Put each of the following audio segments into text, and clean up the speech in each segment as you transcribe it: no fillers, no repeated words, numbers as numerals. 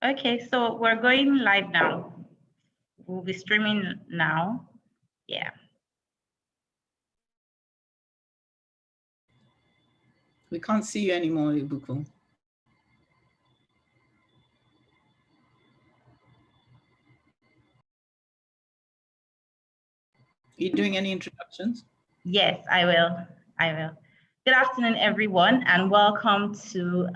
Okay, so we're going live now. We'll be streaming now. Yeah. We can't see you anymore, Ibuku. Are you doing any introductions? Yes, I will. Good afternoon, everyone, and welcome to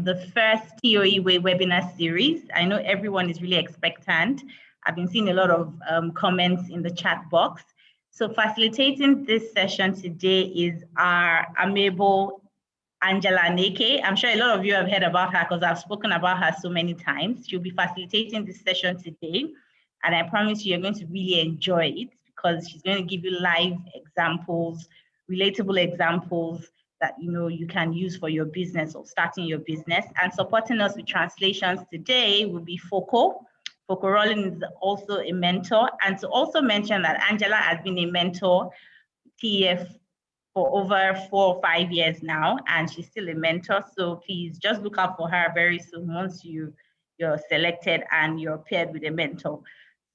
the first TOE Way webinar series. I know everyone is really expectant. I've been seeing a lot of comments in the chat box. So facilitating this session today is our amiable Angela Neke. I'm sure a lot of you have heard about her because I've spoken about her so many times. She'll be facilitating this session today, and I promise you're going to really enjoy it because she's going to give you live examples, relatable examples that you can use for your business or starting your business. And supporting us with translations today will be Foko. Foko Rollin is also a mentor. And to also mention that Angela has been a mentor TF for over 4 or 5 years now, and she's still a mentor. So please just look out for her very soon once you're selected and you're paired with a mentor.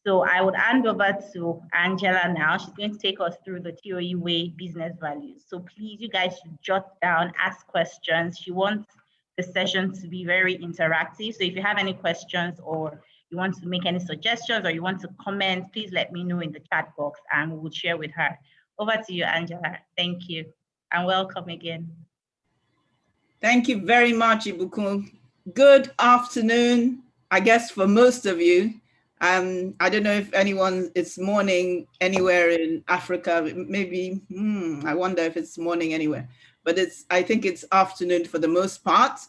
So I would hand over to Angela now. She's going to take us through the TOE Way business values. So please, you guys should jot down, ask questions. She wants the session to be very interactive. So if you have any questions or you want to make any suggestions or you want to comment, please let me know in the chat box and we will share with her. Over to you, Angela. Thank you and welcome again. Thank you very much, Ibuku. Good afternoon, I guess, for most of you. I don't know if it's morning anywhere in Africa. Maybe, I wonder if it's morning anywhere. But I think it's afternoon for the most part.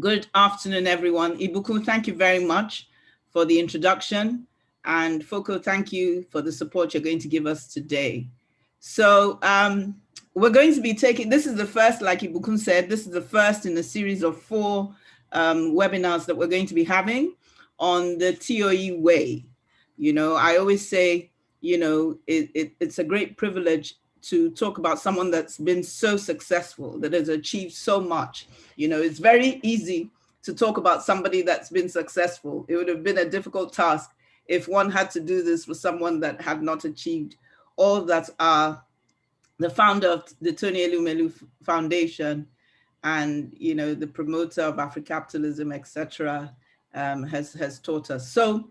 Good afternoon, everyone. Ibuku, thank you very much for the introduction. And Foko, thank you for the support you're going to give us today. So we're going to be this is the first, like Ibuku said, this is the first in a series of 4 webinars that we're going to be having on the TOE way. I always say, it's a great privilege to talk about someone that's been so successful, that has achieved so much. It's very easy to talk about somebody that's been successful. It would have been a difficult task if one had to do this for someone that had not achieved all that the founder of the Tony Elumelu Foundation and, the promoter of Afrocapitalism, etc., has taught us. So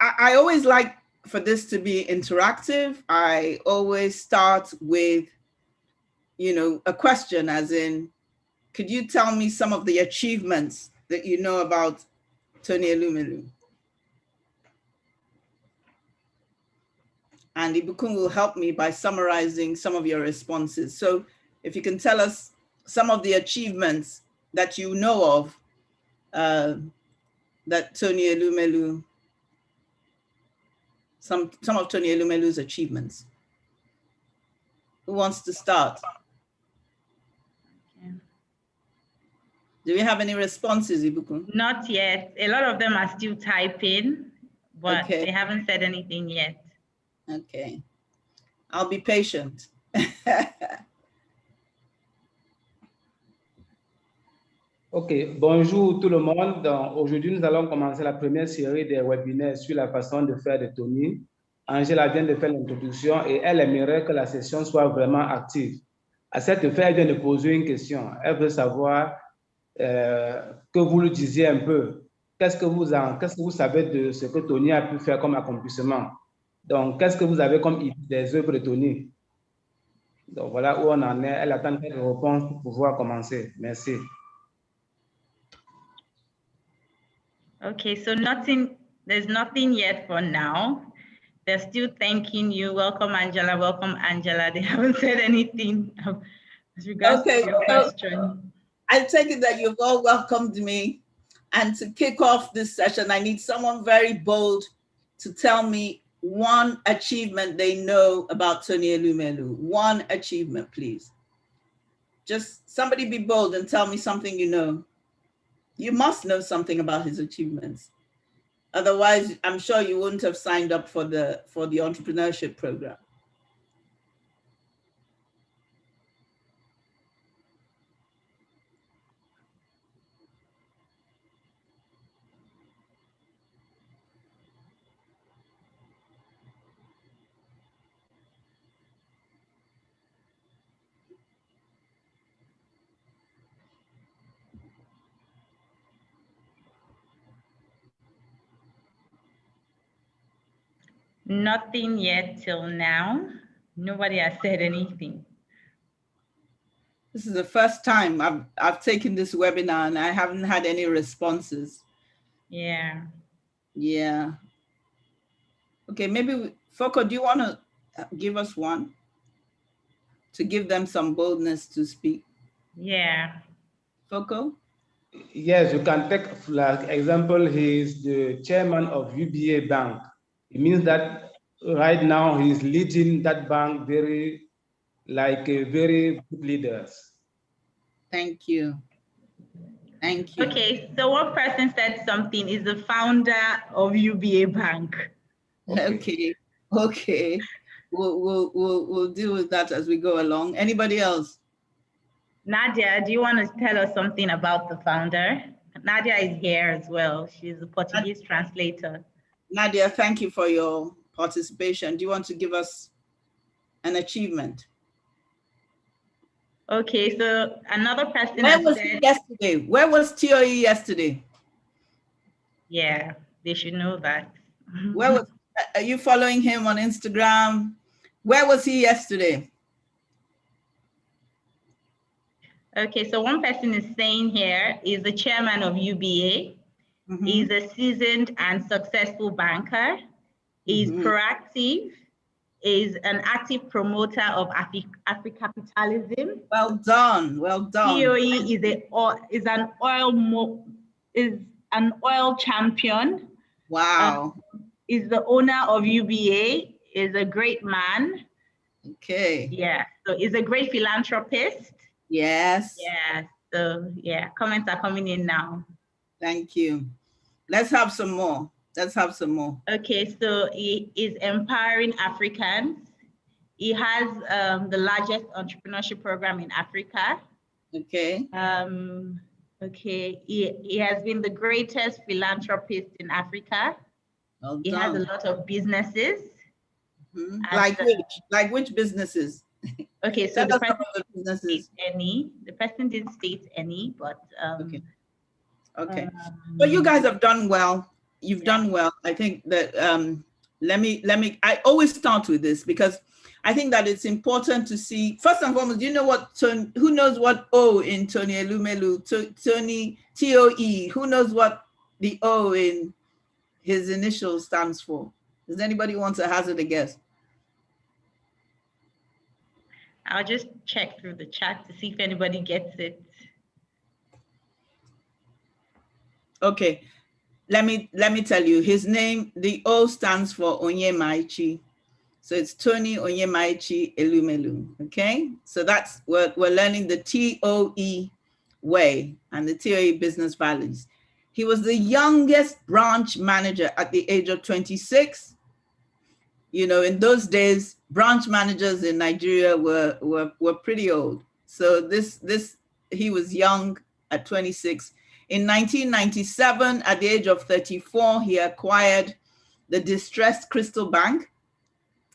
I always like for this to be interactive. I always start with, a question, as in, could you tell me some of the achievements that you know about Tony Elumelu? And Ibukun will help me by summarizing some of your responses. So if you can tell us some of the achievements that you know of that Tony Elumelu, some of Tony Elumelu's achievements. Who wants to start? Okay. Do we have any responses, Ibukun? Not yet. A lot of them are still typing, but okay. They haven't said anything yet. Okay. I'll be patient. Ok, bonjour tout le monde. Aujourd'hui, nous allons commencer la première série des webinaires sur la façon de faire de Tony. Angela vient de faire l'introduction et elle aimerait que la session soit vraiment active. À cette fin, elle vient de poser une question. Elle veut savoir que vous lui disiez un peu. Qu'est-ce que vous savez de ce que Tony a pu faire comme accomplissement? Donc, qu'est-ce que vous avez comme idée des œuvres de Tony? Donc, voilà où on en est. Elle attend une réponse pour pouvoir commencer. Merci. Okay, so there's nothing yet for now. They're still thanking you. Welcome, Angela. Welcome, Angela. They haven't said anything with regards to your question. I take it that you've all welcomed me. And to kick off this session, I need someone very bold to tell me one achievement they know about Tony Elumelu. One achievement, please. Just somebody be bold and tell me something you know. You must know something about his achievements. Otherwise, I'm sure you wouldn't have signed up for the entrepreneurship program. Nothing yet till now. Nobody has said anything. This is the first time I've taken this webinar and I haven't had any responses. Yeah. Yeah. Okay, maybe, Foko, do you want to give us one to give them some boldness to speak? Yeah. Foko? Yes, you can take like example, he is the chairman of UBA Bank. It means that right now he's leading that bank very, like a very good leaders. Thank you. Thank you. Okay, so one person said something is the founder of UBA Bank. Okay. Okay. We'll deal with that as we go along. Anybody else? Nadia, do you want to tell us something about the founder? Nadia is here as well. She's a Portuguese translator. Nadia, thank you for your participation. Do you want to give us an achievement? Okay, so another person Where has was said, he yesterday? Where was TOE yesterday? yeah, they should know that. Where was, are you following him on Instagram? Where was he yesterday? Okay, so one person is saying here is the chairman of UBA. Mm-hmm. He's a seasoned and successful banker. He's proactive. Is an active promoter of Africapitalism. Well done, well done. TOE is an oil champion. Wow. Is the owner of UBA. Is a great man. Okay. Yeah. So is a great philanthropist. Yes. Yeah. So yeah, comments are coming in now. Thank you. Let's have some more. Let's have some more. Okay, so he is empowering Africans. He has the largest entrepreneurship program in Africa. Okay. Okay, he has been the greatest philanthropist in Africa. Well he done. has a lot of businesses. Like which businesses? Okay, so the person businesses. The person didn't state any, but okay. Okay. But you guys have done well. You've done well. I think that I always start with this because I think that it's important to see, first and foremost, you know what, who knows what O in Tony Elumelu, Tony, TOE, who knows what the O in his initials stands for? Does anybody want to hazard a guess? I'll just check through the chat to see if anybody gets it. Okay, let me tell you, his name, the O stands for Onyemaichi. So it's Tony Onyemaichi Elumelu, okay? So that's, we're learning the TOE way and the TOE business values. He was the youngest branch manager at the age of 26. You know, in those days, branch managers in Nigeria were pretty old. So he was young at 26. In 1997, at the age of 34, he acquired the distressed Crystal Bank,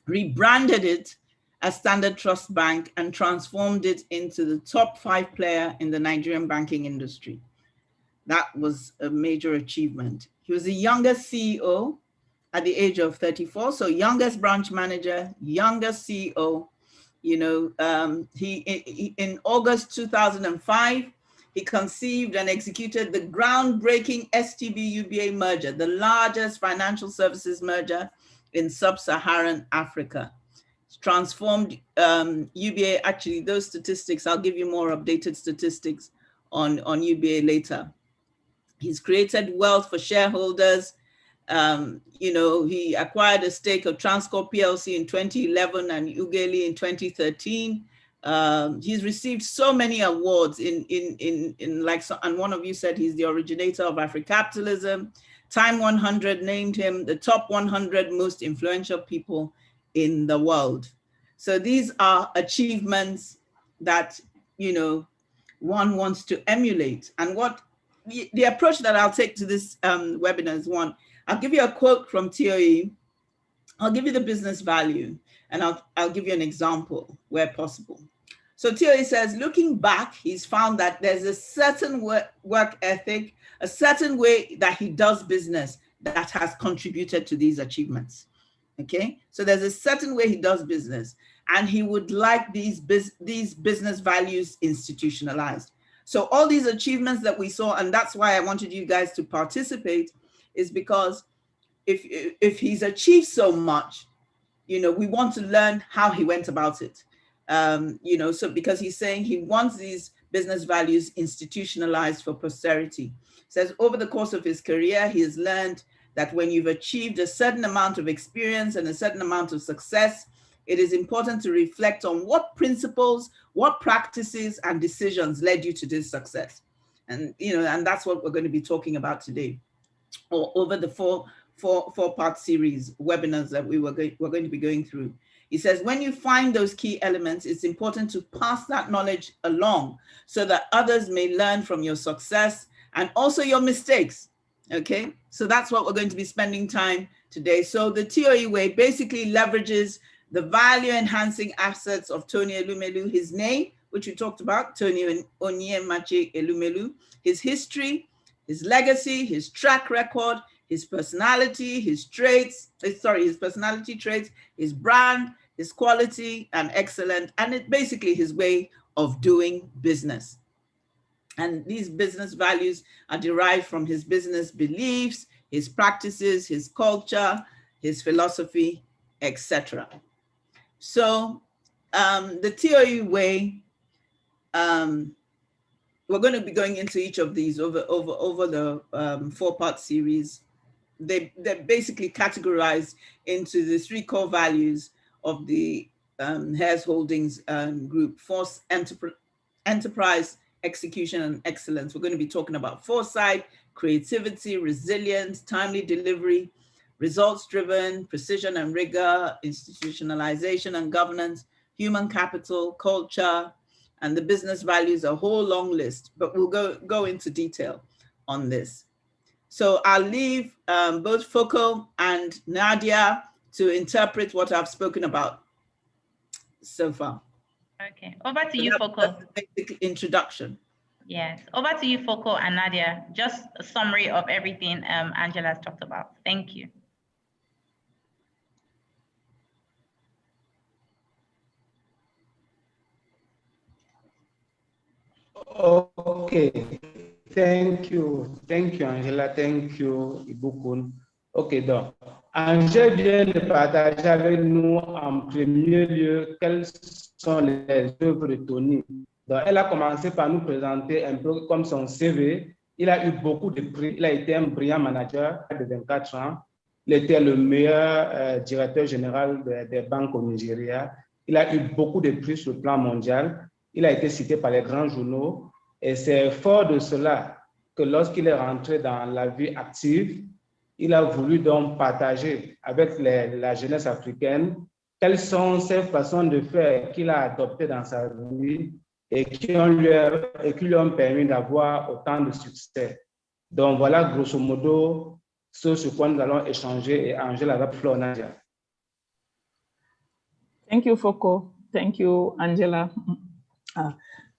rebranded it as Standard Trust Bank, and transformed it into the top 5 player in the Nigerian banking industry. That was a major achievement. He was the youngest CEO at the age of 34, so youngest branch manager, youngest CEO. You know, he in August 2005, he conceived and executed the groundbreaking STB-UBA merger, the largest financial services merger in sub-Saharan Africa. It's transformed UBA, actually those statistics, I'll give you more updated statistics on UBA later. He's created wealth for shareholders. You know, he acquired a stake of Transcorp PLC in 2011 and Ugeli in 2013. He's received so many awards and one of you said he's the originator of Africapitalism. Time 100 named him the top 100 most influential people in the world. So these are achievements that, you know, one wants to emulate. And what the approach that I'll take to this webinar is one, I'll give you a quote from TOE, I'll give you the business value, and I'll give you an example where possible. So TOE says, looking back, he's found that there's a certain work ethic, a certain way that he does business that has contributed to these achievements. Okay, so there's a certain way he does business, and he would like these business values institutionalized. So all these achievements that we saw, and that's why I wanted you guys to participate, is because if he's achieved so much, you know, we want to learn how he went about it. You know, so because he's saying he wants these business values institutionalized for posterity. Says over the course of his career, he has learned that when you've achieved a certain amount of experience and a certain amount of success, it is important to reflect on what principles, what practices and decisions led you to this success. And, you know, and that's what we're going to be talking about today, or over the four-part series webinars that we're going to be going through. He says, when you find those key elements, it's important to pass that knowledge along so that others may learn from your success and also your mistakes. Okay, so that's what we're going to be spending time today. So the TOE way basically leverages the value enhancing assets of Tony Elumelu, his name, which we talked about, Tony Onyemachi Elumelu, his history, his legacy, his track record, his personality, his personality traits, his brand, his quality and excellence, and it basically his way of doing business. And these business values are derived from his business beliefs, his practices, his culture, his philosophy, etc. So the TOE way, we're going to be going into each of these over the four-part series. They're basically categorized into the three core values of the Hares Holdings group: force, enterprise, execution, and excellence. We're going to be talking about foresight, creativity, resilience, timely delivery, results-driven, precision and rigor, institutionalization and governance, human capital, culture, and the business values, a whole long list, but we'll go into detail on this. So I'll leave both Foko and Nadia to interpret what I've spoken about so far. Okay, over to you, Foko. That's the basic introduction. Yes, over to you, Foko and Nadia. Just a summary of everything Angela has talked about. Thank you. Okay, thank you, Angela, thank you, Ibukun. Ok, donc, Angela vient de partager avec nous en premier lieu quelles sont les œuvres de Tony. Donc, elle a commencé par nous présenter un peu comme son CV. Il a eu beaucoup de prix. Il a été un brillant manager de 24 ans. Il était le meilleur directeur général des banques au Nigeria. Il a eu beaucoup de prix sur le plan mondial. Il a été cité par les grands journaux. Et c'est fort de cela que lorsqu'il est rentré dans la vie active, il a voulu donc partager avec la jeunesse africaine quelles sont ces façons de faire qu'il a adoptées dans sa vie et qui lui ont permis d'avoir autant de succès. Donc voilà grosso modo ce sur quoi nous allons échanger et Angela va Flor Nadia. Thank you, Foko. Thank you, Angela.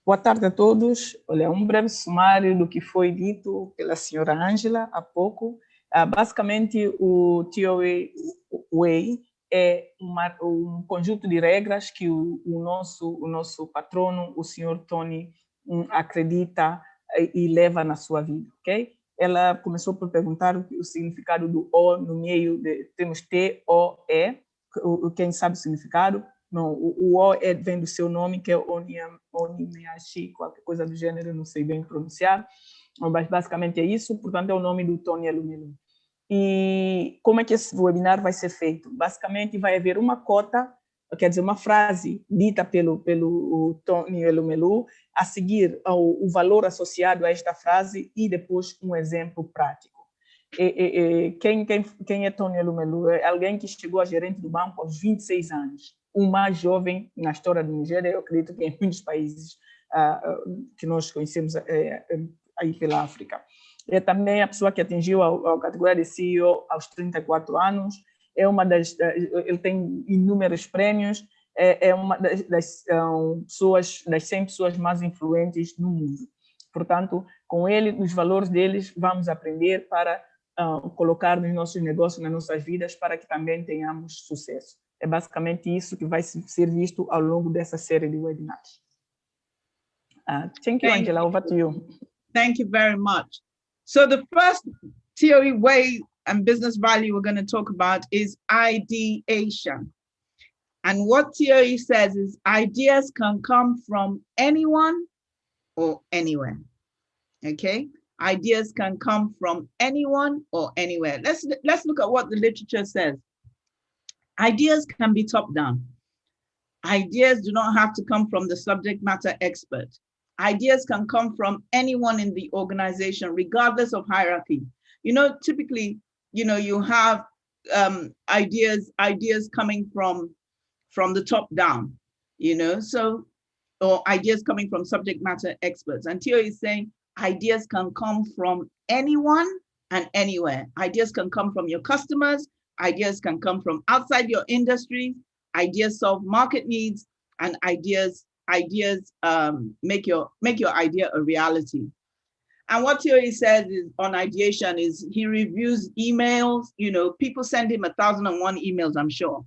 Boa tarde a todos. Olha, breve sumário do que foi dito pela senhora Angela há pouco. Basicamente, o TOE Way é conjunto de regras que o nosso patrono, o senhor Tony, acredita e leva na sua vida, ok? Ela começou por perguntar o significado do O no meio, temos T-O-E, quem sabe o significado? Não, o O vem do seu nome, que é Onyemachi, qualquer coisa do gênero, não sei bem pronunciar, mas basicamente é isso, portanto é o nome do Tony Elumelu. E como é que esse webinar vai ser feito? Basicamente vai haver uma cota, quer dizer, uma frase dita pelo Tony Elumelu, a seguir o valor associado a esta frase e depois um exemplo prático. Quem é Tony Elumelu? É alguém que chegou a gerente do banco aos 26 anos, o mais jovem na história do Nigéria, eu acredito que em muitos países que nós conhecemos aí pela África. É também a pessoa que atingiu a categoria de CEO aos 34 anos, ele tem inúmeros prêmios, é uma das 100 pessoas mais influentes no mundo. Portanto, com ele, os valores deles, vamos aprender para colocar nos nossos negócios, nas nossas vidas, para que também tenhamos sucesso. É basicamente isso que vai ser visto ao longo dessa série de webinars. Thank you, Angela. Over to you. Thank you very much. So the first theory, way, and business value we're going to talk about is ideation. And what theory says is ideas can come from anyone or anywhere. Okay? Ideas can come from anyone or anywhere. Let's look at what the literature says. Ideas can be top down. Ideas do not have to come from the subject matter expert. Ideas can come from anyone in the organization, regardless of hierarchy. You know, typically, you know, you have ideas coming from the top down, you know, so, or ideas coming from subject matter experts. And Theo is saying ideas can come from anyone and anywhere. Ideas can come from your customers. Ideas can come from outside your industry. Ideas solve market needs, and ideas make your idea a reality. And what Thierry says is on ideation is he reviews emails. You know, people send him 1,001 emails, I'm sure.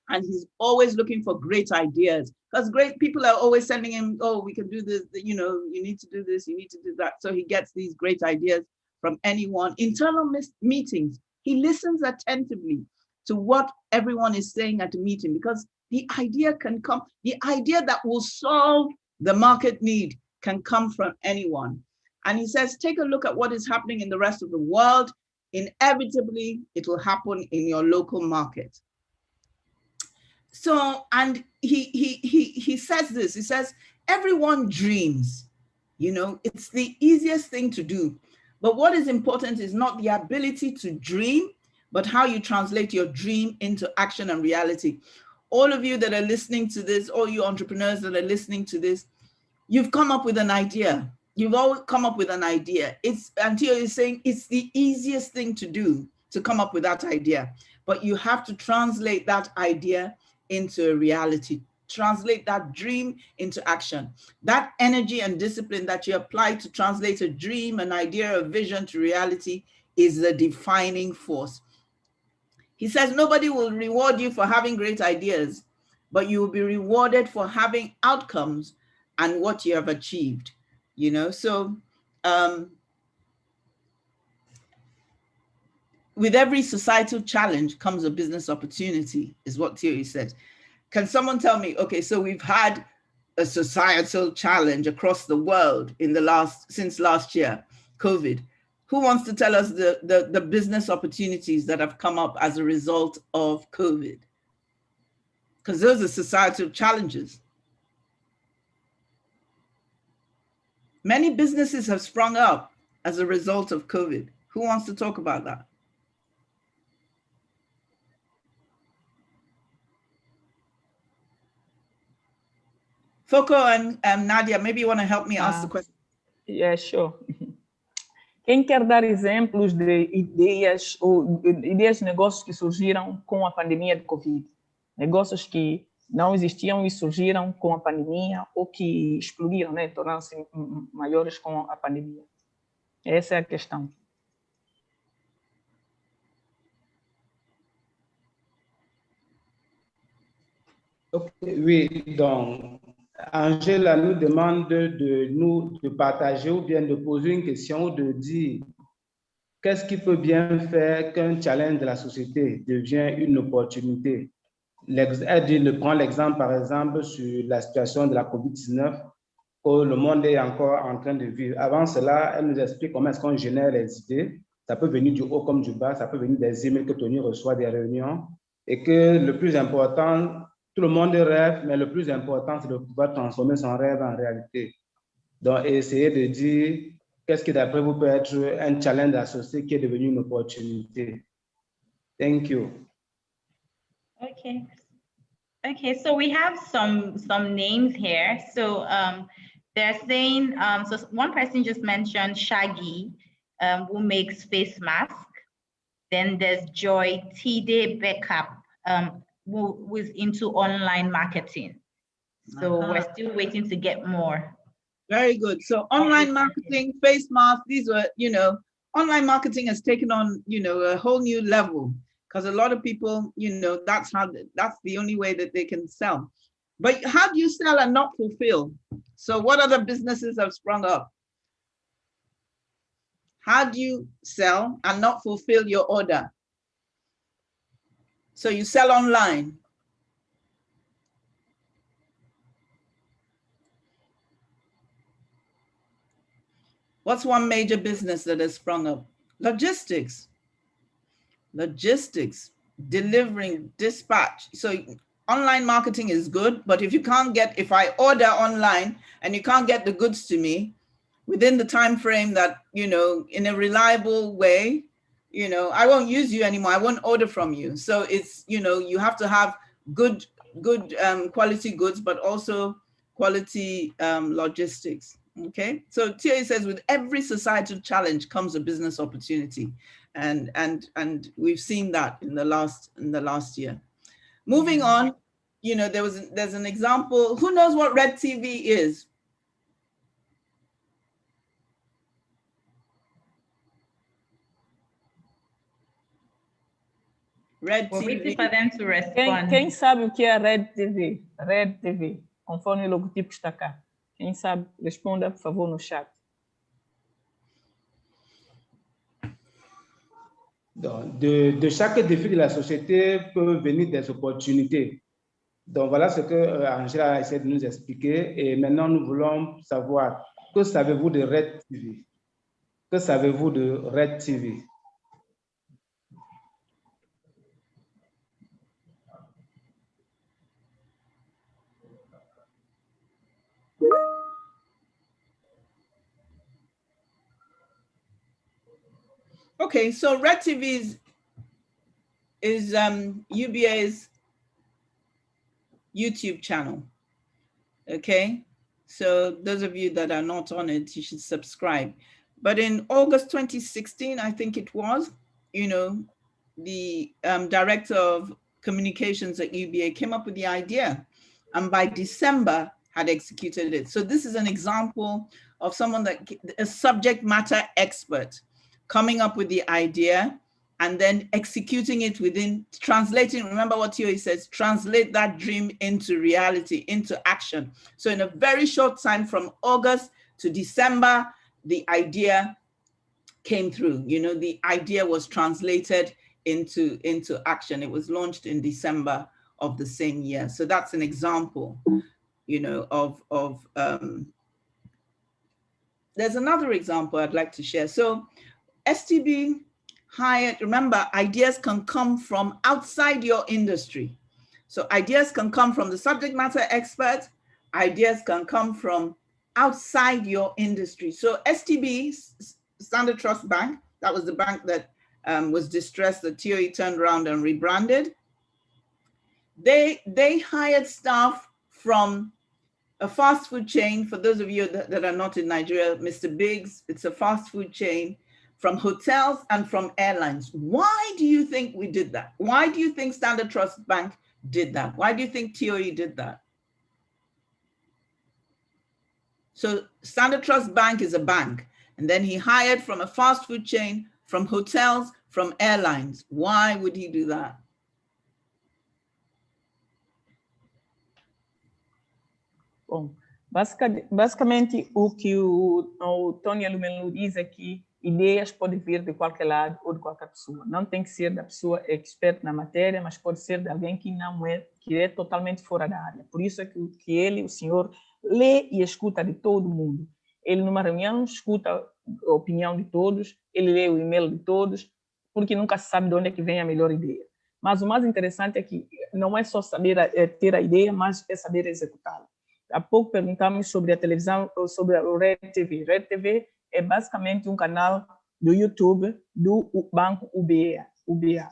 And he's always looking for great ideas, because great people are always sending him, oh, we can do this, you know, you need to do this, you need to do that. So he gets these great ideas from anyone. Internal meetings, he listens attentively to what everyone is saying at a meeting, because the idea can come, the idea that will solve the market need can come from anyone. And he says, take a look at what is happening in the rest of the world. Inevitably, it will happen in your local market. So, and he says this, he says, everyone dreams, you know, it's the easiest thing to do. But what is important is not the ability to dream, but how you translate your dream into action and reality. All of you that are listening to this, all you entrepreneurs that are listening to this, you've come up with an idea. You've all come up with an idea. Antio is saying it's the easiest thing to do, to come up with that idea. But you have to translate that idea into a reality, translate that dream into action. That energy and discipline that you apply to translate a dream, an idea, a vision to reality is the defining force. He says nobody will reward you for having great ideas, but you will be rewarded for having outcomes and what you have achieved. You know, so with every societal challenge comes a business opportunity, is what Thierry says. Can someone tell me, okay, so we've had a societal challenge across the world since last year, COVID. Who wants to tell us the business opportunities that have come up as a result of COVID? Because those are societal challenges. Many businesses have sprung up as a result of COVID. Who wants to talk about that? Foko and Nadia, maybe you want to help me ask the question. Yeah, sure. Quem quer dar exemplos de ideias ou ideias de negócios que surgiram com a pandemia de Covid? Negócios que não existiam e surgiram com a pandemia ou que explodiram, né? Tornaram-se maiores com a pandemia. Essa é a questão. Oui, donc, Angela nous demande de partager ou bien de poser une question ou de dire qu'est-ce qui peut bien faire qu'un challenge de la société devient une opportunité. Elle prend l'exemple, par exemple, sur la situation de la COVID-19 que le monde est encore en train de vivre. Avant cela, elle nous explique comment est-ce qu'on génère les idées. Ça peut venir du haut comme du bas, ça peut venir des emails que Tony reçoit, des réunions, et que le plus important, tout le monde rêve, mais le plus important, c'est de pouvoir transformer son rêve en réalité. Donc, essayer de dire qu'est-ce qui, d'après vous, peut être un challenge associé qui est devenu une opportunité. Thank you. Okay, so we have some names here. So they're saying, so one person just mentioned Shaggy, who makes face masks. Then there's Joy Tide Backup, who is into online marketing. So we're still waiting to get more. Very good. So online marketing, face masks, these were, you know, online marketing has taken on, a whole new level, because a lot of people, that's the only way that they can sell. But how do you sell and not fulfill? So what other businesses have sprung up? How do you sell and not fulfill your order? So you sell online. What's one major business that has sprung up? Logistics. Logistics, delivering, dispatch. So online marketing is good, but if I order online and you can't get the goods to me within the time frame that, in a reliable way, I won't use you anymore. I won't order from you. So it's, you have to have good quality goods, but also quality logistics. Okay, so Thierry says, with every societal challenge comes a business opportunity, and we've seen that in the last year. Moving on, there's an example. Who knows what Red TV is? Red We're TV. waiting for them to respond. Quem sabe o que é Red TV? Red TV, conforme o logotipo está cá. Quem sabe, responda, por favor, no chat. Donc, de chaque défi de la société peut venir des opportunités. Donc, voilà ce que Angela a essayé de nous expliquer. Et maintenant, nous voulons savoir, que savez-vous de Red TV? Que savez-vous de Red TV? Okay, so Red TV is UBA's YouTube channel. Okay, so those of you that are not on it, you should subscribe. But in August 2016, I think it was, the director of communications at UBA came up with the idea, and by December had executed it. So this is an example of someone a subject matter expert, coming up with the idea and then executing it translating. Remember what Thierry says, translate that dream into reality, into action. So in a very short time, from August to December, the idea came through. The idea was translated into action. It was launched in December of the same year. So that's an example, of there's another example I'd like to share. So STB hired, remember, ideas can come from outside your industry. So ideas can come from the subject matter expert, ideas can come from outside your industry. So STB, Standard Trust Bank, that was the bank that was distressed, that Thierry turned around and rebranded. They hired staff from a fast food chain. For those of you that are not in Nigeria, Mr. Biggs, it's a fast food chain, from hotels and from airlines. Why do you think we did that? Why do you think Standard Trust Bank did that? Why do you think Thierry did that? So Standard Trust Bank is a bank, and then he hired from a fast food chain, from hotels, from airlines. Why would he do that? Bom, basicamente o que o Tony Elumelu diz aqui, ideias podem vir de qualquer lado ou de qualquer pessoa. Não tem que ser da pessoa expert na matéria, mas pode ser de alguém que não é, que é totalmente fora da área. Por isso é que ele, o senhor, lê e escuta de todo mundo. Ele, numa reunião, escuta a opinião de todos, ele lê o e-mail de todos, porque nunca se sabe de onde é que vem a melhor ideia. Mas o mais interessante é que não é só saber ter a ideia, mas é saber executá-la. Há pouco perguntamos sobre a televisão, sobre a Red TV. Red TV é basicamente um canal do YouTube do banco UBA,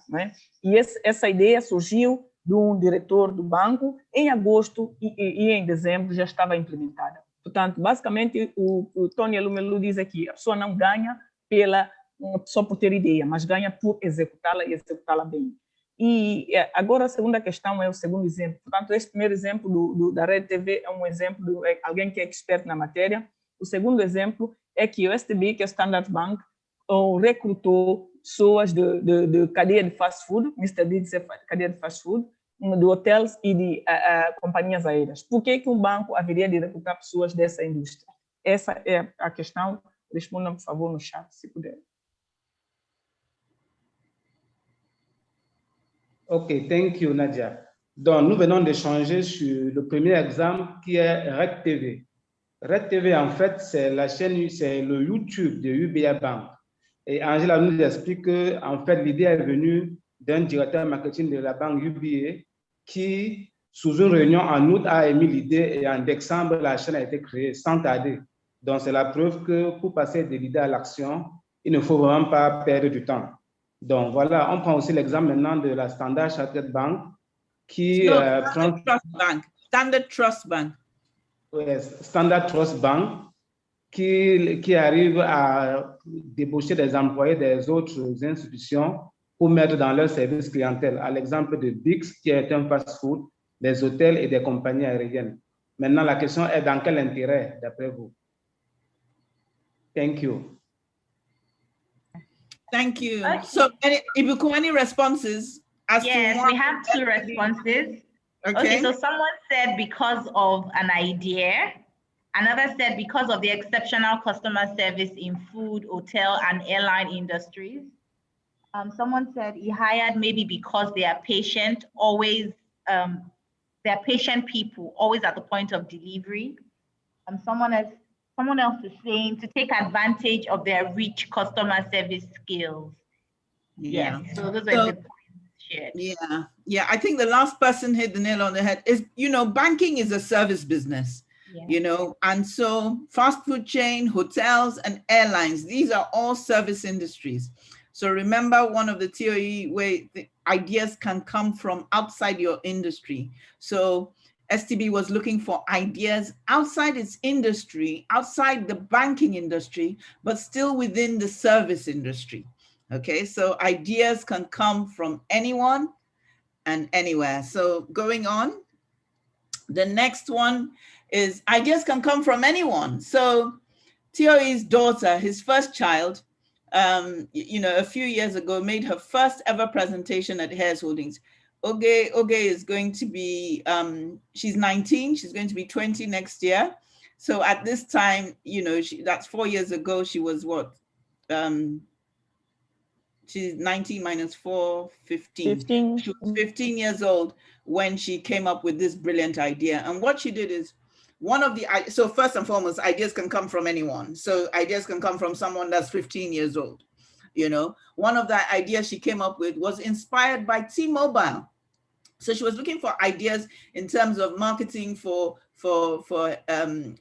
né? E essa ideia surgiu de um diretor do banco em agosto e em dezembro já estava implementada. Portanto, basicamente, o Tony Elumelu diz aqui, a pessoa não ganha só por ter ideia, mas ganha por executá-la e executá-la bem. E agora a segunda questão é o segundo exemplo. Portanto, esse primeiro exemplo da Red TV é um exemplo de alguém que é expert na matéria. O segundo exemplo é que o STB, que é o Standard Bank, recrutou pessoas de cadeia de fast food, Mr. Biggs é cadeia de fast food, de hotéis e de companhias aéreas. Por que um banco haveria de recrutar pessoas dessa indústria? Essa é a questão. Respondam, por favor, no chat, se puder. OK, thank you, Nadia. Donc, nous venons d'échanger sur le premier exemple qui est Red TV. Red TV, en fait, c'est la chaîne, c'est le YouTube de UBA Bank. Et Angela nous explique que, en fait, l'idée est venue d'un directeur marketing de la banque UBA qui, sous une réunion en août, a émis l'idée et en décembre, la chaîne a été créée sans tarder. Donc, c'est la preuve que pour passer de l'idée à l'action, il ne faut vraiment pas perdre du temps. Donc, voilà, on prend aussi l'exemple maintenant de la Standard Chartered Bank qui prend... Standard Trust Bank. Ouais, Standard Trust Bank qui arrive à débaucher des employés des autres institutions pour mettre dans leur service clientèle, à l'exemple de Bix, qui est un fast-food, des hôtels et des compagnies aériennes. Maintenant, la question est dans quel intérêt, d'après vous? Thank you. Thank you. Okay. So, Ibuku, any responses? Yes, we have 2 responses. Okay, so someone said because of an idea. Another said because of the exceptional customer service in food, hotel, and airline industries. Someone said he hired maybe because they are patient, always, they're patient people, always at the point of delivery. Someone else is saying to take advantage of their rich customer service skills. Yeah. Yes, so those are the points shared. Yeah. I think the last person hit the nail on the head. Is, banking is a service business. Yeah. And so fast food chain, hotels, and airlines, these are all service industries. So remember, one of the TOE way the ideas can come from outside your industry. So STB was looking for ideas outside its industry, outside the banking industry, but still within the service industry. Okay, so ideas can come from anyone and anywhere. So going on, the next one is ideas can come from anyone. So TOE's daughter, his first child, a few years ago, made her first ever presentation at Hares Holdings. Oge is going to be, she's 19, she's going to be 20 next year. So at this time, that's 4 years ago, she was what? She's 19 minus 4, 15. She was 15 years old when she came up with this brilliant idea. And what she did is, so first and foremost, ideas can come from anyone. So ideas can come from someone that's 15 years old. One of the ideas she came up with was inspired by T-Mobile. So she was looking for ideas in terms of marketing for TF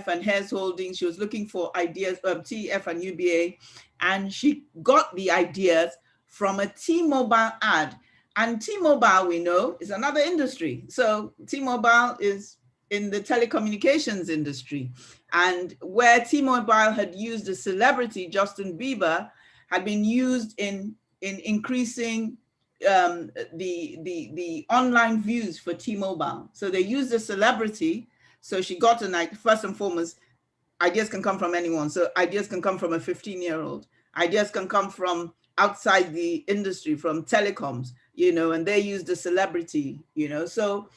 and Hares Holdings. She was looking for ideas of TF and UBA, and she got the ideas from a T-Mobile ad. And T-Mobile, we know, is another industry. So T-Mobile is in the telecommunications industry. And where T-Mobile had used a celebrity, Justin Bieber, had been used in increasing the online views for T-Mobile. So they used a celebrity. So she got first and foremost, ideas can come from anyone. So ideas can come from a 15-year-old. Ideas can come from outside the industry, from telecoms, and they used a celebrity, So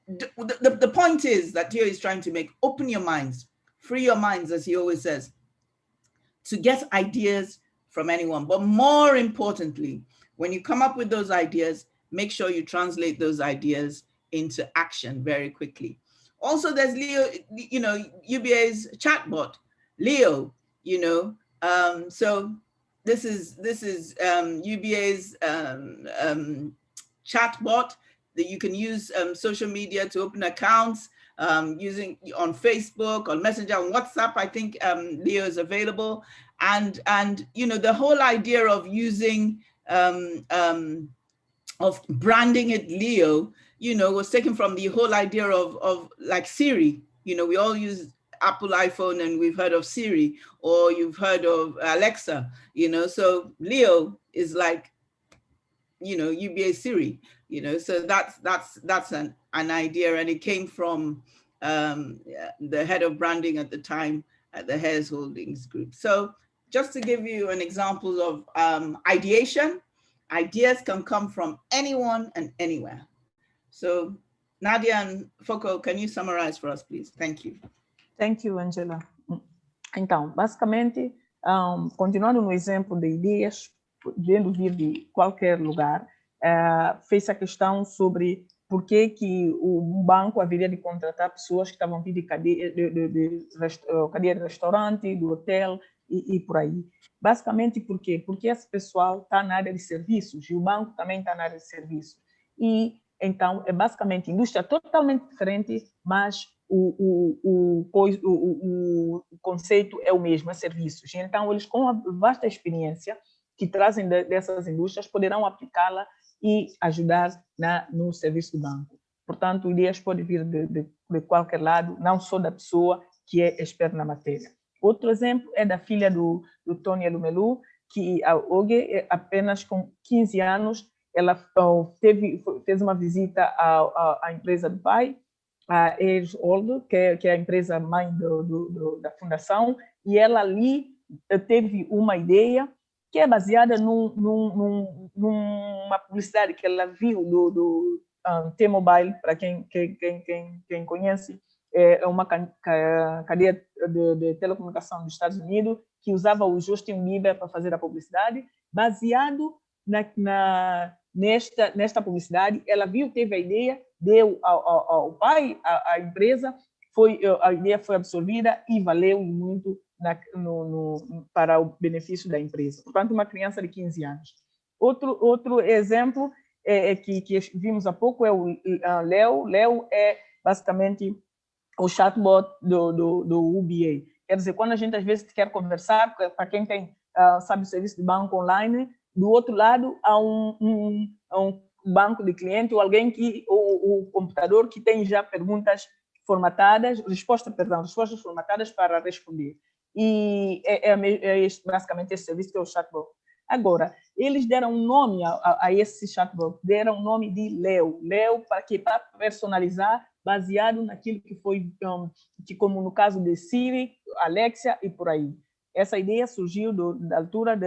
the point is that Theo is trying to make, open your minds, free your minds, as he always says, to get ideas from anyone. But more importantly, when you come up with those ideas, make sure you translate those ideas into action very quickly. Also, there's Leo, UBA's chatbot, Leo, so this is UBA's chatbot that you can use social media to open accounts, using on Facebook, on Messenger, on WhatsApp. I think Leo is available, and the whole idea of using of branding it Leo, was taken from the whole idea of like Siri. We all use Apple iPhone and we've heard of Siri, or you've heard of Alexa, so Leo is like, UBA Siri, so that's an idea, and it came from the head of branding at the time at the Hares Holdings Group. So just to give you an example of ideation, ideas can come from anyone and anywhere. So Nadia and Foko, can you summarize for us, please? Thank you. Thank you, Angela. Então, basicamente, continuando no exemplo de ideias, podendo vir de qualquer lugar, fez a questão sobre por que o banco haveria de contratar pessoas que estavam vindo de cadeia de restaurante, do hotel e por aí. Basicamente, por quê? Porque esse pessoal está na área de serviços e o banco também está na área de serviços. E, então, é basicamente indústria totalmente diferente, mas o conceito é o mesmo, é serviços. Então, eles, com a vasta experiência que trazem dessas indústrias, poderão aplicá-la e ajudar no serviço do banco. Portanto, ideias podem vir de qualquer lado, não só da pessoa que é experta na matéria. Outro exemplo é da filha do Tony Elumelu, que hoje, apenas com 15 anos, ela fez uma visita à empresa do pai, a Age Old, que é a empresa mãe da fundação, e ela ali teve uma ideia que é baseada numa publicidade que ela viu do T-Mobile, para quem conhece, é uma cadeia de telecomunicação dos Estados Unidos, que usava o Justin Bieber para fazer a publicidade. Baseado nesta publicidade, ela viu, teve a ideia, deu ao pai, à empresa, a ideia foi absorvida e valeu muito para o benefício da empresa. Portanto, uma criança de 15 anos. Outro exemplo que vimos há pouco é o Leo. Leo é basicamente o chatbot do UBA. Quer dizer, quando a gente às vezes quer conversar, para quem sabe o serviço de banco online, do outro lado há um banco de cliente ou alguém o computador que tem já perguntas formatadas, respostas formatadas para responder. E basicamente esse serviço que é o chatbot. Agora, eles deram um nome a esse chatbot, deram o nome de Leo. Leo para personalizar, baseado naquilo que foi, como no caso de Siri, Alexia e por aí. Essa ideia surgiu da altura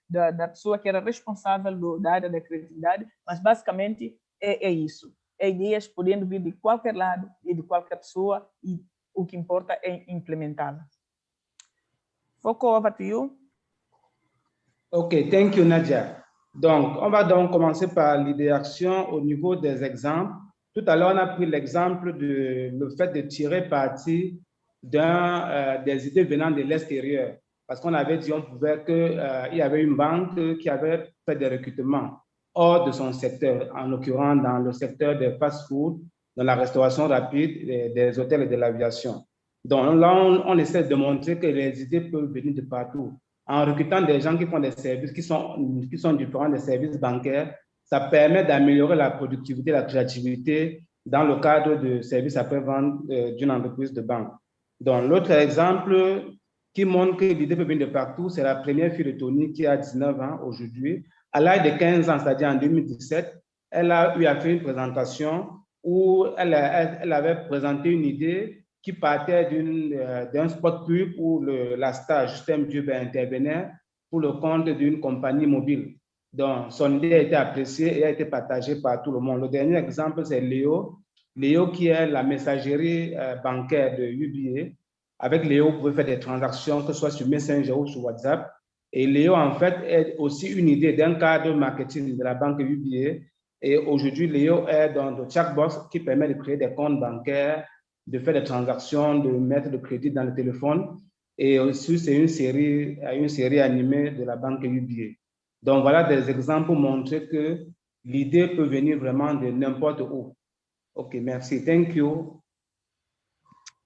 da pessoa que era responsável da área da criatividade, mas basicamente é isso. É ideias podendo vir de qualquer lado e de qualquer pessoa, e o que importa é implementá-la. Foko, over to you. OK, thank you, Nadia. Donc, on va donc commencer par l'idéation au niveau des exemples. Tout à l'heure, on a pris l'exemple de le fait de tirer parti des idées venant de l'extérieur. Parce qu'on avait dit, on pouvait qu'il y avait une banque qui avait fait des recrutements hors de son secteur, en l'occurrence dans le secteur des fast-food, dans la restauration rapide, des hôtels et de l'aviation. Donc là, on essaie de montrer que les idées peuvent venir de partout. En recrutant des gens qui font des services qui sont différents des services bancaires, ça permet d'améliorer la productivité, la créativité dans le cadre de services après-vente d'une entreprise de banque. Donc l'autre exemple qui montre que l'idée peut venir de partout, c'est la première fille de Tony qui a 19 ans aujourd'hui. À l'âge de 15 ans, c'est-à-dire en 2017, elle a eu à faire une présentation où elle avait présenté une idée qui partait d'un spot pub où la star Justin Bieber intervenait pour le compte d'une compagnie mobile. Donc, son idée a été appréciée et a été partagée par tout le monde. Le dernier exemple, c'est Léo. Léo qui est la messagerie bancaire de UBA. Avec Léo, vous pouvez faire des transactions, que ce soit sur Messenger ou sur WhatsApp. Et Léo, en fait, est aussi une idée d'un cadre marketing de la banque UBA. Et aujourd'hui, Léo est dans le chatbot qui permet de créer des comptes bancaires, de faire des transactions, de mettre le crédit dans le téléphone. Et aussi, c'est une série animée de la banque UBA. Donc, voilà des exemples pour montrer que l'idée peut venir vraiment de n'importe où. OK, merci. Thank you.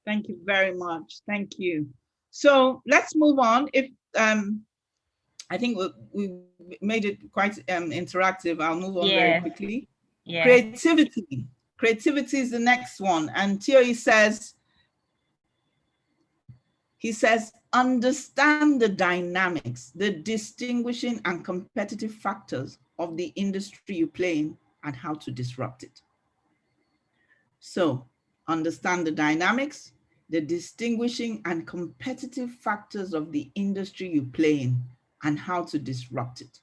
Thank you very much. Thank you. So let's move on. I think we made it quite interactive. I'll move on very quickly. Yeah. Creativity. Creativity is the next one. And Thierry says, understand the dynamics, the distinguishing and competitive factors of the industry you play in and how to disrupt it. So understand the dynamics, the distinguishing and competitive factors of the industry you play in and how to disrupt it.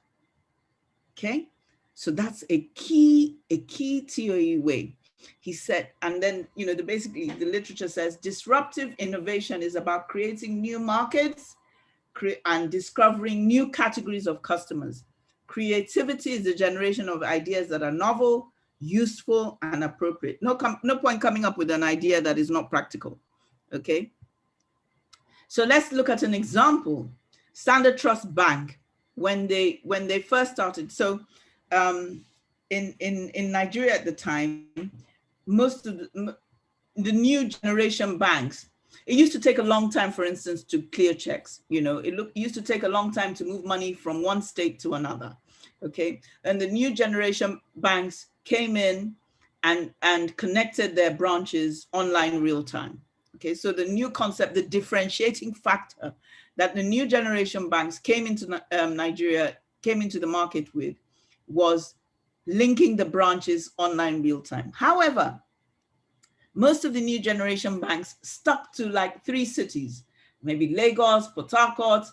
Okay, so that's a key TOE way. He said, and then, you know, basically the literature says disruptive innovation is about creating new markets and discovering new categories of customers. Creativity is the generation of ideas that are novel, useful, and appropriate. No point coming up with an idea that is not practical. Okay. So let's look at an example. Standard Trust Bank, when they first started. So in Nigeria at the time, most of the new generation banks, it used to take a long time, for instance, to clear checks. You know, it used to take a long time to move money from one state to another. Okay, and the new generation banks came in and connected their branches online real time. Okay, so the new concept, the differentiating factor that the new generation banks came into Nigeria, came into the market with, was linking the branches online real time. However, most of the new generation banks stuck to like 3 cities, maybe Lagos, Port Harcourt,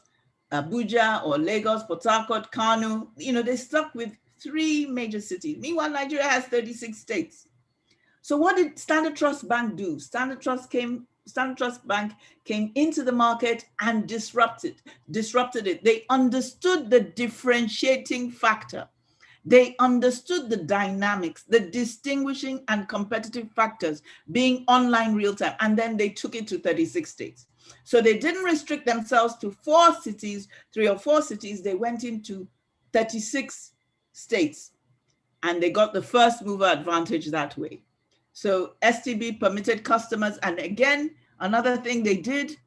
Abuja, or Lagos, Port Harcourt, Kano. You know, they stuck with 3 major cities. Meanwhile, Nigeria has 36 states. So what did Standard Trust Bank do? Standard Trust Bank came into the market and disrupted it. They understood the differentiating factor. They understood the dynamics, the distinguishing and competitive factors being online real time, and then they took it to 36 states. So they didn't restrict themselves to 4 cities, 3 or 4 cities. They went into 36 states, and they got the first mover advantage that way. So STB permitted customers, and again, another thing they did,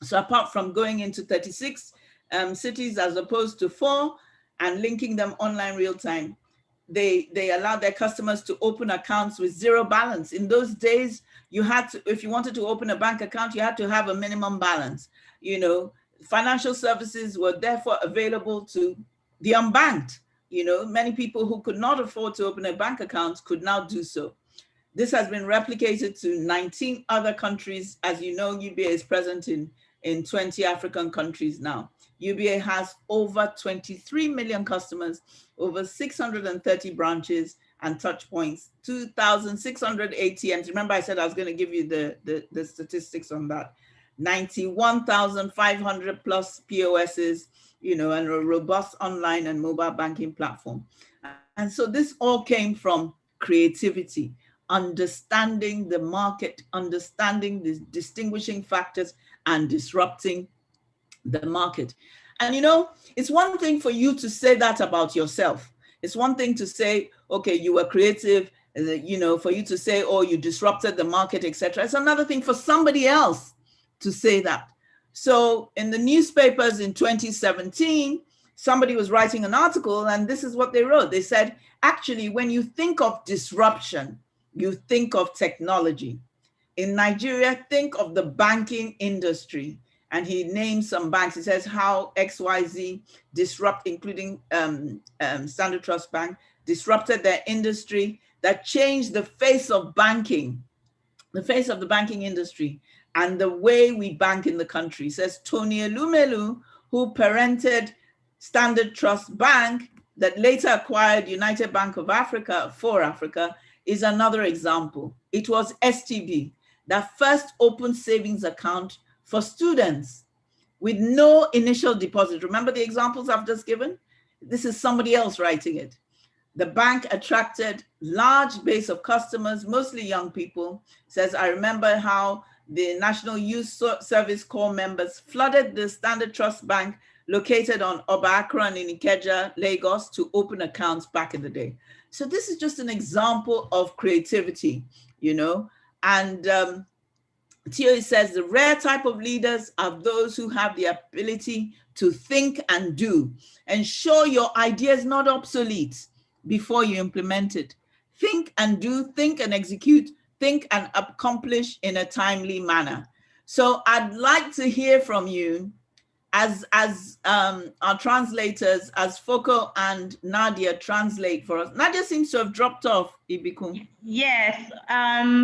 so apart from going into 36 cities as opposed to 4 and linking them online real time, they allowed their customers to open accounts with 0 balance. In those days, you had to, if you wanted to open a bank account, you had to have a minimum balance. You know, financial services were therefore available to the unbanked. You know, many people who could not afford to open a bank account could now do so. This has been replicated to 19 other countries. As you know, UBA is present in 20 African countries now. UBA has over 23 million customers, over 630 branches and touch points, 2,600 ATMs. Remember I said I was going to give you the statistics on that. 91,500 plus POSs, you know, and a robust online and mobile banking platform. And so this all came from creativity, understanding the market, understanding the distinguishing factors, and disrupting the market. And you know, it's one thing for you to say that about yourself. It's one thing to say, okay, you were creative, you know, for you to say, oh, you disrupted the market, etc. It's another thing for somebody else to say that. So in the newspapers in 2017, somebody was writing an article, and this is what they wrote. They said, actually, when you think of disruption, you think of technology. In Nigeria, think of the banking industry. And he names some banks. He says how XYZ disrupt, including Standard Trust Bank, disrupted their industry, that changed the face of banking, the face of the banking industry, and the way we bank in the country. He says Tony Elumelu, who parented Standard Trust Bank, that later acquired United Bank of Africa for Africa, is another example. It was STB that first opened savings account for students with no initial deposit. Remember the examples I've just given? This is somebody else writing it. The bank attracted large base of customers, mostly young people. Says, I remember how the National Youth Service Corps members flooded the Standard Trust Bank located on Oba Akran in Ikeja, Lagos, to open accounts back in the day. So this is just an example of creativity, you know, and Theo says the rare type of leaders are those who have the ability to think and do. Ensure your idea is not obsolete before you implement it. Think and do, think and execute, think and accomplish in a timely manner. So I'd like to hear from you as our translators, as Foko and Nadia translate for us. Nadia seems to have dropped off, Ibikun. Yes,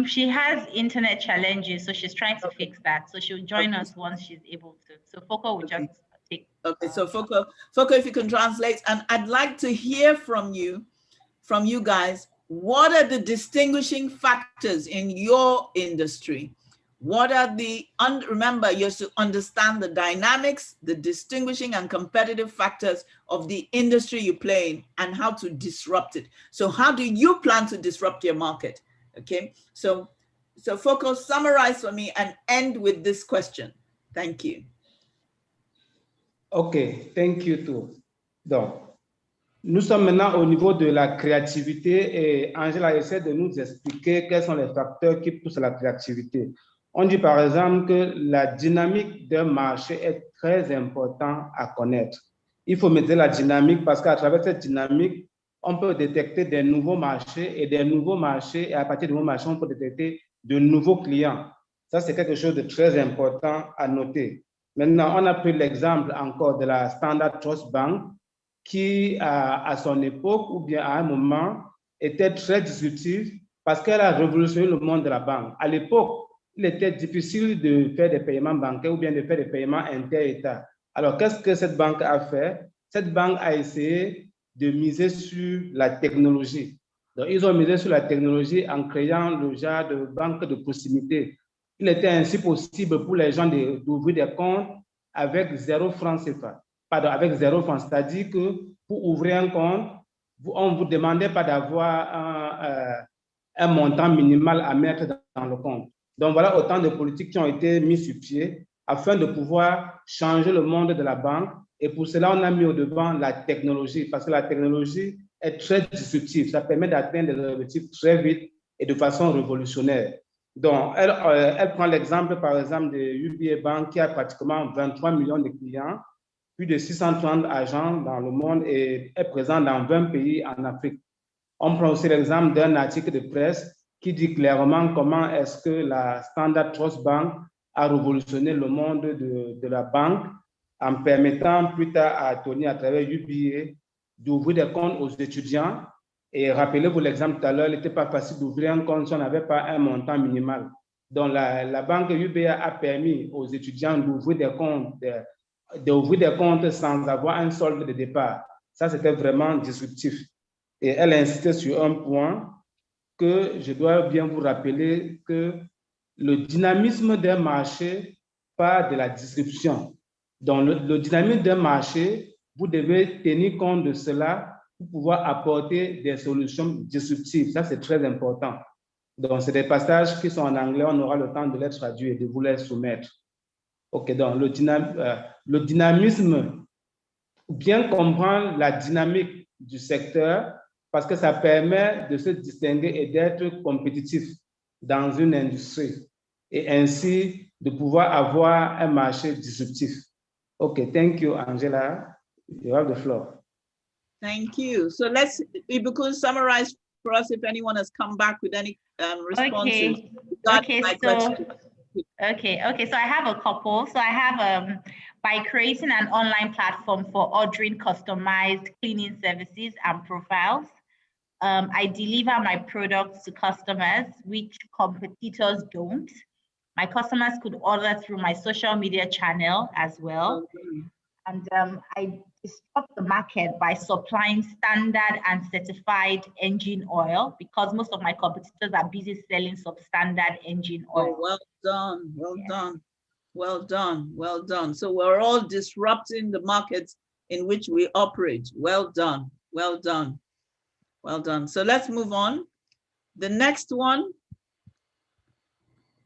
she has internet challenges, so she's trying to fix that. So she'll join us once she's able to. So Foko will just take. Okay, so Foko, if you can translate, and I'd like to hear from you guys. What are the distinguishing factors in your industry? What are the, remember, you have to understand the dynamics, the distinguishing and competitive factors of the industry you play in and how to disrupt it. So how do you plan to disrupt your market? Okay, so Foko, summarize for me and end with this question. Thank you. OK, thank you too. Donc, nous sommes maintenant au niveau de la créativité et Angela essaie de nous expliquer quels sont les facteurs qui poussent à la créativité. On dit par exemple que la dynamique d'un marché est très importante à connaître. Il faut mesurer la dynamique parce qu'à travers cette dynamique, on peut détecter des nouveaux marchés et à partir de nouveaux marchés, on peut détecter de nouveaux clients. Ça, c'est quelque chose de très important à noter. Maintenant, on a pris l'exemple encore de la Standard Trust Bank qui, à son époque ou bien à un moment, était très disruptive parce qu'elle a révolutionné le monde de la banque. À l'époque, il était difficile de faire des paiements bancaires ou bien de faire des paiements inter-États. Alors, qu'est-ce que cette banque a fait? Cette banque a essayé de miser sur la technologie. Donc, ils ont misé sur la technologie en créant le genre de banque de proximité. Il était ainsi possible pour les gens d'ouvrir des comptes avec 0 francs CFA. Pardon, avec 0 francs. C'est-à-dire que pour ouvrir un compte, on ne vous demandait pas d'avoir un montant minimal à mettre dans le compte. Donc, voilà autant de politiques qui ont été mises sur pied afin de pouvoir changer le monde de la banque. Et pour cela, on a mis au devant la technologie parce que la technologie est très disruptive. Ça permet d'atteindre des objectifs très vite et de façon révolutionnaire. Donc, elle prend l'exemple, par exemple, de UBA Bank qui a pratiquement 23 millions de clients, plus de 630 agents dans le monde et est présent dans 20 pays en Afrique. On prend aussi l'exemple d'un article de presse qui dit clairement comment est-ce que la Standard Trust Bank a révolutionné le monde de la banque en permettant plus tard à Tony, à travers UBA, d'ouvrir des comptes aux étudiants. Et rappelez-vous l'exemple tout à l'heure, il n'était pas facile d'ouvrir un compte si on n'avait pas un montant minimal. Donc, la banque UBA a permis aux étudiants d'ouvrir des comptes sans avoir un solde de départ. Ça, c'était vraiment disruptif. Et elle a insisté sur un point que je dois bien vous rappeler que le dynamisme d'un marché part de la disruption. Donc, le dynamisme d'un marché, vous devez tenir compte de cela pour pouvoir apporter des solutions disruptives. Ça, c'est très important. Donc, c'est des passages qui sont en anglais. On aura le temps de les traduire et de vous les soumettre. OK, donc le dynamisme, bien comprendre la dynamique du secteur parce que ça permet de se distinguer et d'être compétitif dans une industrie et ainsi de pouvoir avoir un marché disruptif. OK, thank you, Angela. You have the floor. Thank you. So let's, Ibukun, summarize for us if anyone has come back with any responses. Okay, so I have a couple. So I have, by creating an online platform for ordering customized cleaning services and profiles, I deliver my products to customers, which competitors don't. My customers could order through my social media channel as well. And I disrupt the market by supplying standard and certified engine oil because most of my competitors are busy selling substandard engine oil. Oh, well done, well done, well done. So we're all disrupting the markets in which we operate. Well done, well done, well done. So let's move on. The next one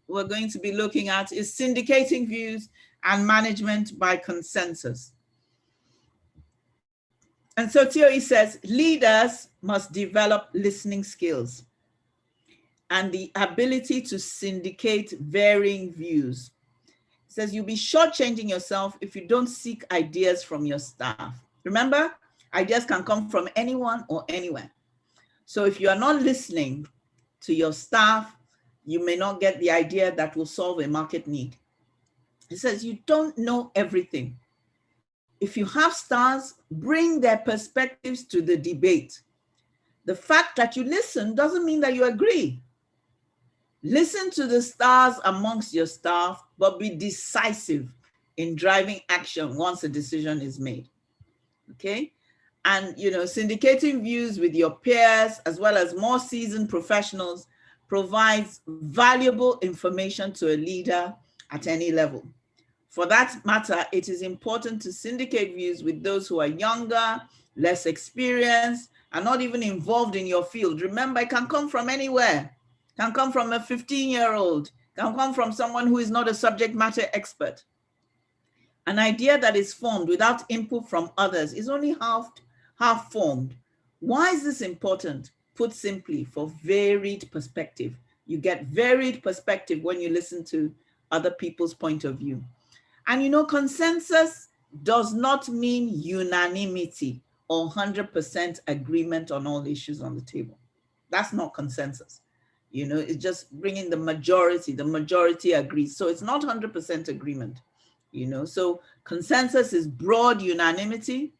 we're going to be looking at is syndicating views and management by consensus. And so Thierry says, leaders must develop listening skills and the ability to syndicate varying views. He says, you'll be shortchanging yourself if you don't seek ideas from your staff. Remember, ideas can come from anyone or anywhere. So if you are not listening to your staff, you may not get the idea that will solve a market need. He says, you don't know everything. if you have stars, bring their perspectives to the debate. The fact that you listen doesn't mean that you agree. Listen to the stars amongst your staff, but be decisive in driving action once a decision is made. Okay? And, you know, syndicating views with your peers, as well as more seasoned professionals, provides valuable information to a leader at any level. For that matter, it is important to syndicate views with those who are younger, less experienced, and not even involved in your field. Remember, it can come from anywhere. It can come from a 15-year-old, can come from someone who is not a subject matter expert. An idea that is formed without input from others is only half formed. Why is this important? Put simply, for varied perspective. You get varied perspective when you listen to other people's point of view. And you know, consensus does not mean unanimity or 100% agreement on all issues on the table. That's not consensus. You know, it's just bringing the majority agrees. So it's not 100% agreement, you know. So consensus is broad unanimity.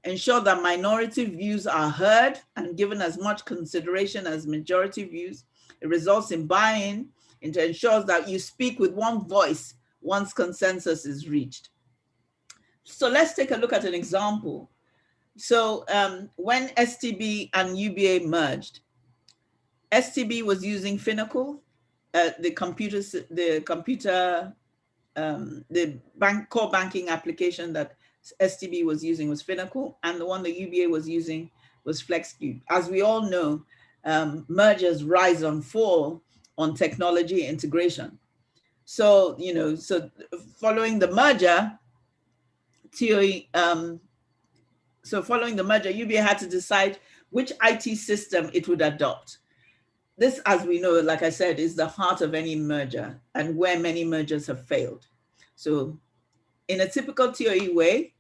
Ensure that minority views are heard and given as much consideration as majority views. It results in buy-in. It ensures that you speak with one voice once consensus is reached. So let's take a look at an example. So when STB and UBA merged, STB was using Finacle, the core banking application that STB was using was Finacle, and the one the UBA was using was FlexCube. As we all know, mergers rise and fall on technology integration. So, you know, so following the merger, UBA had to decide which IT system it would adopt. This, as we know, like I said, is the heart of any merger and where many mergers have failed. So in a typical TOE way,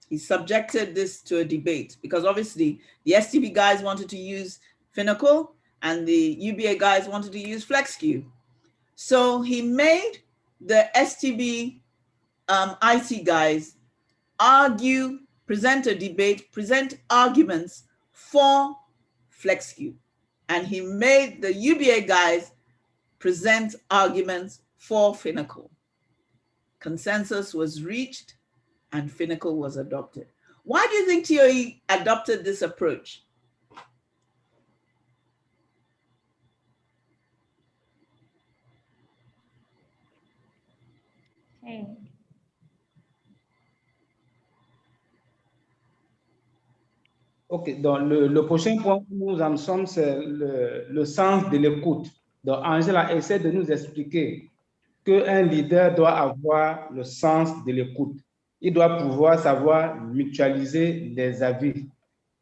he subjected this to a debate because obviously the STB guys wanted to use Finacle and the UBA guys wanted to use FlexCube. So he made the STB IT guys present a debate, present arguments for FlexCube. And he made the UBA guys present arguments for Finacle. Consensus was reached and Finacle was adopted. Why do you think TOE adopted this approach? Okay. OK, donc le prochain point où nous en sommes, c'est le sens de l'écoute. Donc, Angela essaie de nous expliquer qu'un leader doit avoir le sens de l'écoute. Il doit pouvoir savoir mutualiser les avis.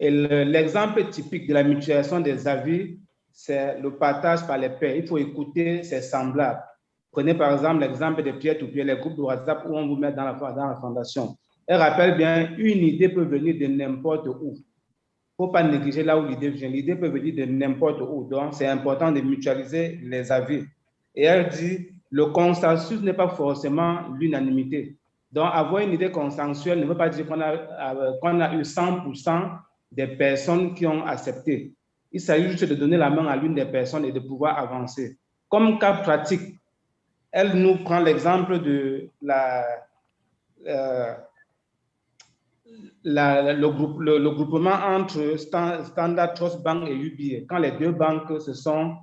Et l'exemple typique de la mutualisation des avis, c'est le partage par les pairs. Il faut écouter ses semblables. Prenez par exemple l'exemple de peer-to-peer, les groupes de WhatsApp où on vous met dans la fondation. Et rappelle bien, une idée peut venir de n'importe où. Il ne faut pas négliger là où l'idée vient. L'idée peut venir de n'importe où. Donc, c'est important de mutualiser les avis. Et elle dit, le consensus n'est pas forcément l'unanimité. Donc, avoir une idée consensuelle ne veut pas dire qu'on a eu 100% des personnes qui ont accepté. Il s'agit juste de donner la main à l'une des personnes et de pouvoir avancer. Comme cas pratique, elle nous prend l'exemple de le groupement entre Standard Trust Bank et UBA, quand les deux banques se sont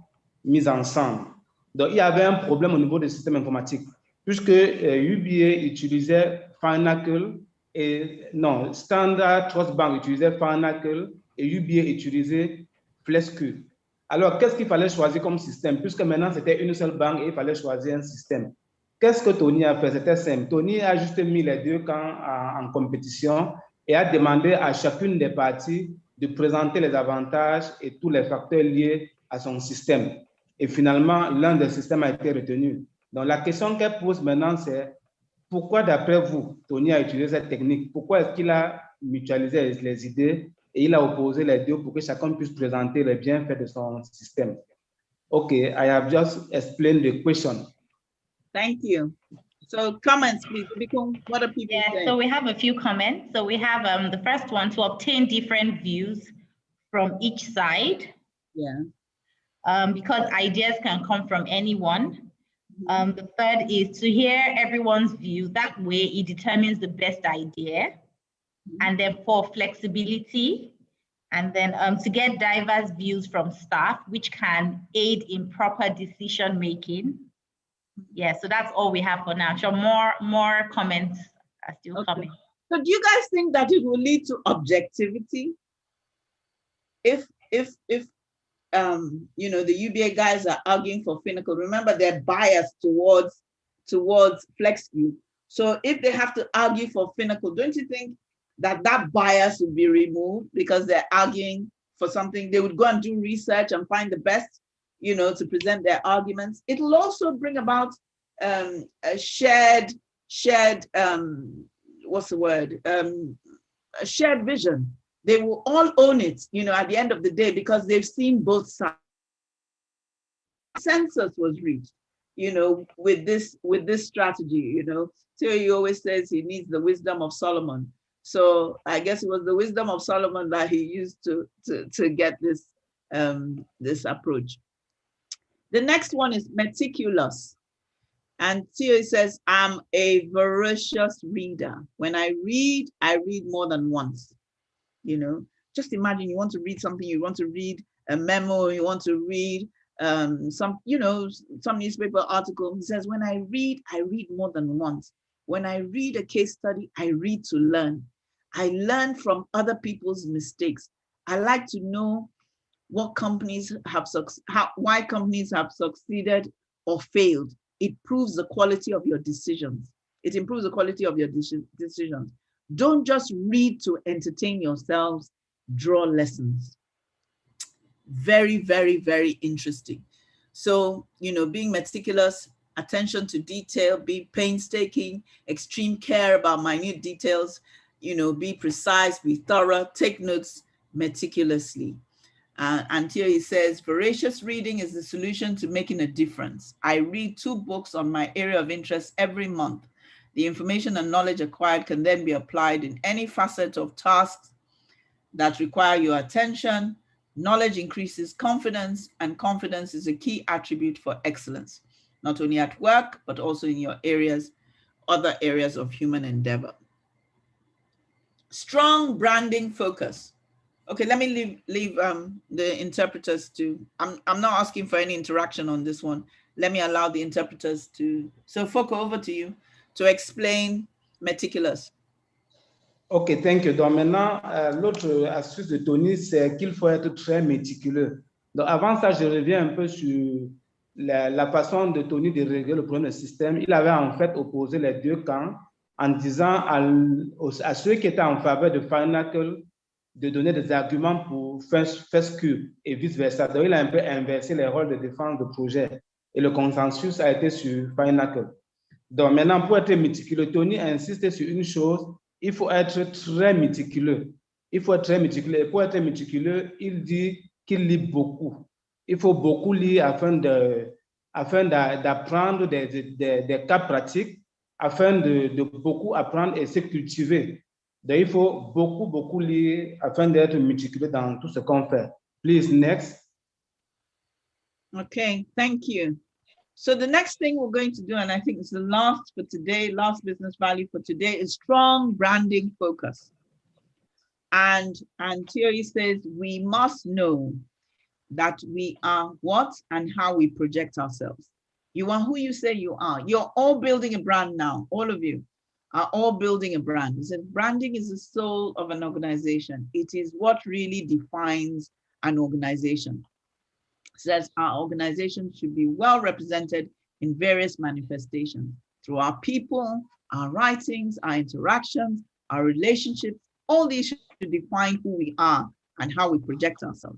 mises ensemble. Donc, il y avait un problème au niveau des systèmes informatiques, puisque UBA utilisait Finacle Standard Trust Bank utilisait Finacle et UBA utilisait FlexCube. Alors, qu'est-ce qu'il fallait choisir comme système? Puisque maintenant, c'était une seule banque et il fallait choisir un système. Qu'est-ce que Tony a fait? C'était simple. Tony a juste mis les deux camps en compétition et a demandé à chacune des parties de présenter les avantages et tous les facteurs liés à son système. Et finalement, l'un des systèmes a été retenu. Donc, la question qu'elle pose maintenant, c'est pourquoi, d'après vous, Tony a utilisé cette technique? Pourquoi est-ce qu'il a mutualisé les idées et il a opposé les deux pour que chacun puisse présenter les bienfaits de son système? Okay, I have just explained the question. Thank you. So comments, please. What are people saying? So we have a few comments. So we have the first one, to obtain different views from each side. Yeah. Because ideas can come from anyone. The third is to hear everyone's view. That way it determines the best idea. And then 4, flexibility. And then to get diverse views from staff, which can aid in proper decision making. Yeah, so that's all we have for now. So more comments are still coming. So do you guys think that it will lead to objectivity? If you know, the UBA guys are arguing for Finacle, remember they're biased towards FlexCube. So if they have to argue for Finacle, don't you think that bias would be removed because they're arguing for something? They would go and do research and find the best, you know, to present their arguments. It'll also bring about a shared what's the word? A shared vision. They will all own it, you know, at the end of the day, because they've seen both sides. Consensus was reached, you know, with this strategy, you know. Theory always says he needs the wisdom of Solomon. So I guess it was the wisdom of Solomon that he used to get this this approach. The next one is meticulous. And Theo says, I'm a voracious reader. When I read more than once. You know, just imagine you want to read something, you want to read a memo, you want to read some newspaper article. He says, when I read more than once. When I read a case study, I read to learn. I learn from other people's mistakes. I like to know what companies have why companies have succeeded or failed. It proves the quality of your decisions. It improves the quality of your decisions. Don't just read to entertain yourselves, draw lessons. Very, very, very interesting. So, you know, being meticulous, attention to detail, be painstaking, extreme care about minute details, you know, be precise, be thorough, take notes meticulously. And here he says, voracious reading is the solution to making a difference. I read 2 books on my area of interest every month. The information and knowledge acquired can then be applied in any facet of tasks that require your attention. Knowledge increases confidence, and confidence is a key attribute for excellence, not only at work, but also in your other areas of human endeavor. Strong branding focus. Okay, let me leave the interpreters to, I'm not asking for any interaction on this one. Let me allow the interpreters to, so Foko, over to you to explain meticulous. Ok, thank you. Donc maintenant, l'autre astuce de Tony, c'est qu'il faut être très méticuleux. Donc avant ça, je reviens un peu sur la façon de Tony de régler le problème du système. Il avait en fait opposé les 2 camps en disant à ceux qui étaient en faveur de Finacle de donner des arguments pour FlexCube et vice-versa. Donc il a un peu inversé les rôles de défense de projet et le consensus a été sur Finacle. Donc maintenant, pour être méticuleux, Tony a insisté sur une chose, il faut être très méticuleux. Il faut être très méticuleux. Et pour être méticuleux, il dit qu'il lit beaucoup. Il faut beaucoup lire afin d'apprendre des cas pratiques, afin de beaucoup apprendre et se cultiver. Donc il faut beaucoup lire afin d'être méticuleux dans tout ce qu'on fait. Please, next. Okay, thank you. So the next thing we're going to do, and I think it's the last for today, last business value for today, is strong branding focus. And Thierry says we must know that we are what and how we project ourselves. You are who you say you are. You're all building a brand now. All of you are all building a brand. He said branding is the soul of an organization. It is what really defines an organization. Says our organization should be well represented in various manifestations through our people, our writings, our interactions, our relationships. All these should define who we are and how we project ourselves.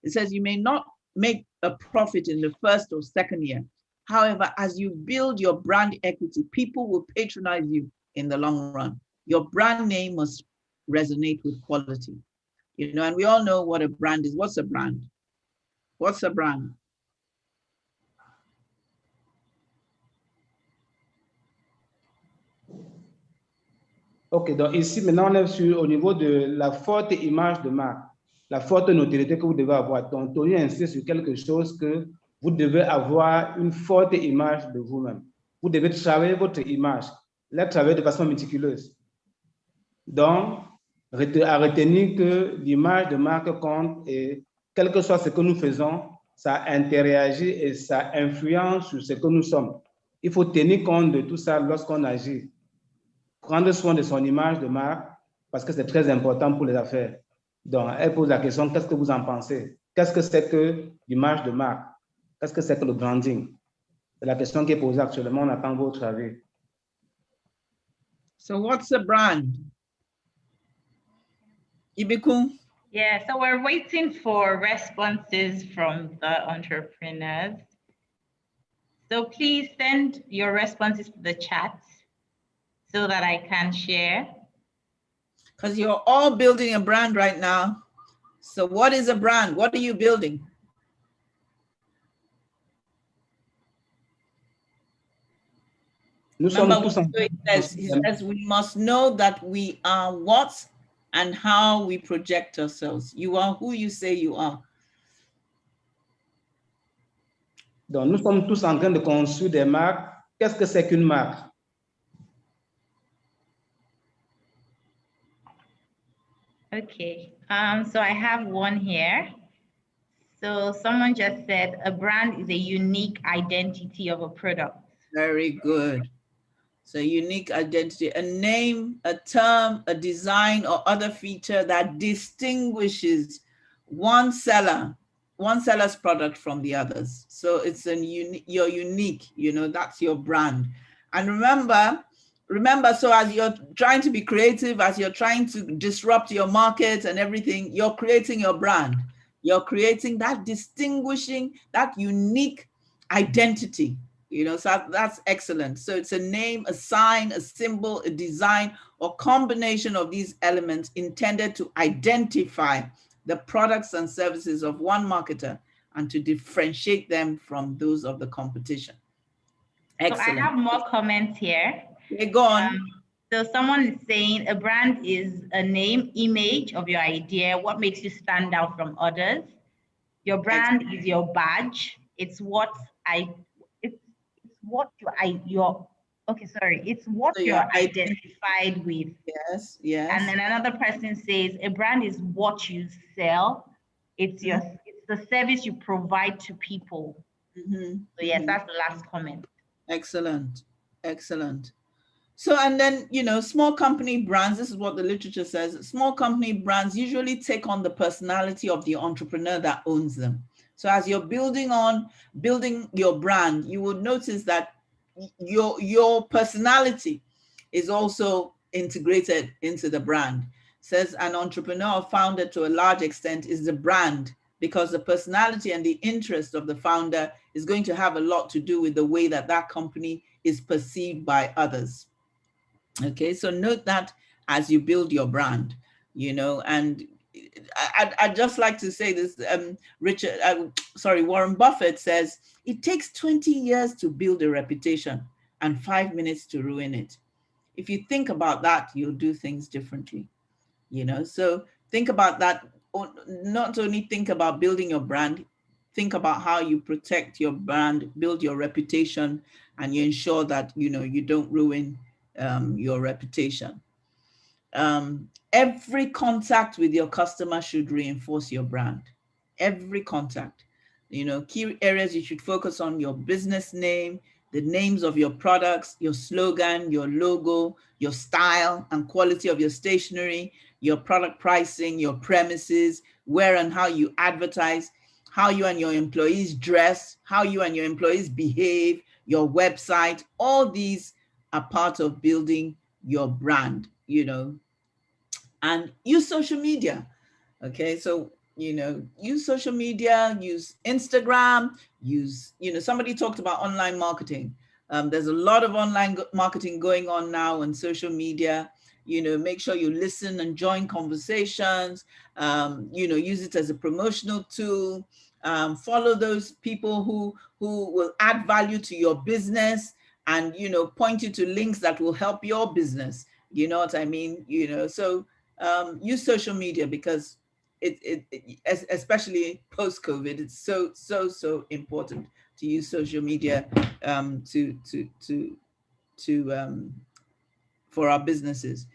It says you may not make a profit in the first or second year. However, as you build your brand equity, people will patronize you in the long run. Your brand name must resonate with quality. You know, and we all know what a brand is. What's a brand? What's a brand? OK, donc ici, maintenant, on est au niveau de la forte image de marque, la forte notoriété que vous devez avoir. Donc, Tony insiste sur quelque chose que vous devez avoir une forte image de vous-même. Vous devez travailler votre image, la travailler de façon méticuleuse. Donc, à retenir que l'image de marque compte et quel que soit ce que nous faisons, ça interagit et ça influence sur ce que nous sommes. Il faut tenir compte de tout ça lorsqu'on agit. Prendre soin de son image de marque parce que c'est très important pour les affaires. Donc, elle pose la question, qu'est-ce que vous en pensez? Qu'est-ce que c'est que l'image de marque? Qu'est-ce que c'est que le branding? C'est la question qui est posée actuellement, on attend votre avis. So what's a brand? Ibikun? Yeah, so we're waiting for responses from the entrepreneurs. So please send your responses to the chat so that I can share. Because you're all building a brand right now. So what is a brand? What are you building? Remember, he says we must know that we are what and how we project ourselves. You are who you say you are. Donc, nous sommes tous en train de construire des marques. Qu'est-ce que c'est qu'une marque? Okay, so I have one here. So someone just said a brand is a unique identity of a product. Very good. So unique identity, a name, a term, a design, or other feature that distinguishes one seller's product from the others. So it's you're unique, you know, that's your brand. And remember, so as you're trying to be creative, as you're trying to disrupt your market and everything, you're creating your brand. You're creating that distinguishing, that unique identity. You know, so that's excellent. So it's a name, a sign, a symbol, a design, or combination of these elements intended to identify the products and services of one marketer and to differentiate them from those of the competition. Excellent. So I have more comments here. Okay, go on. So someone is saying a brand is a name, image of your idea, what makes you stand out from others. Your brand is your badge. It's what you're identified with. Yes, yes. And then another person says a brand is what you sell. It's it's the service you provide to people. So yes, that's the last comment. Excellent, excellent. So, and then, you know, small company brands, this is what the literature says, small company brands usually take on the personality of the entrepreneur that owns them. So as you're building your brand, you will notice that your personality is also integrated into the brand. Says an entrepreneur or founder to a large extent is the brand, because the personality and the interest of the founder is going to have a lot to do with the way that that company is perceived by others. Okay, so note that as you build your brand, you know, and I'd just like to say this, Warren Buffett says, it takes 20 years to build a reputation and 5 minutes to ruin it. If you think about that, you'll do things differently, you know, so think about that. Not only think about building your brand, think about how you protect your brand, build your reputation, and you ensure that, you know, you don't ruin your reputation. Every contact with your customer should reinforce your brand. Every contact, you know, key areas you should focus on: your business name, the names of your products, your slogan, your logo, your style and quality of your stationery, your product pricing, your premises, where and how you advertise, how you and your employees dress, how you and your employees behave, your website. All these are part of building your brand, you know. And use social media. Okay, so, you know, use social media, use Instagram, use, you know, somebody talked about online marketing. There's a lot of online marketing going on now on social media. You know, make sure you listen and join conversations, you know, use it as a promotional tool. Follow those people who will add value to your business and, you know, point you to links that will help your business. You know what I mean? You know, so use social media, because especially post-COVID, it's so important to use social media for our businesses.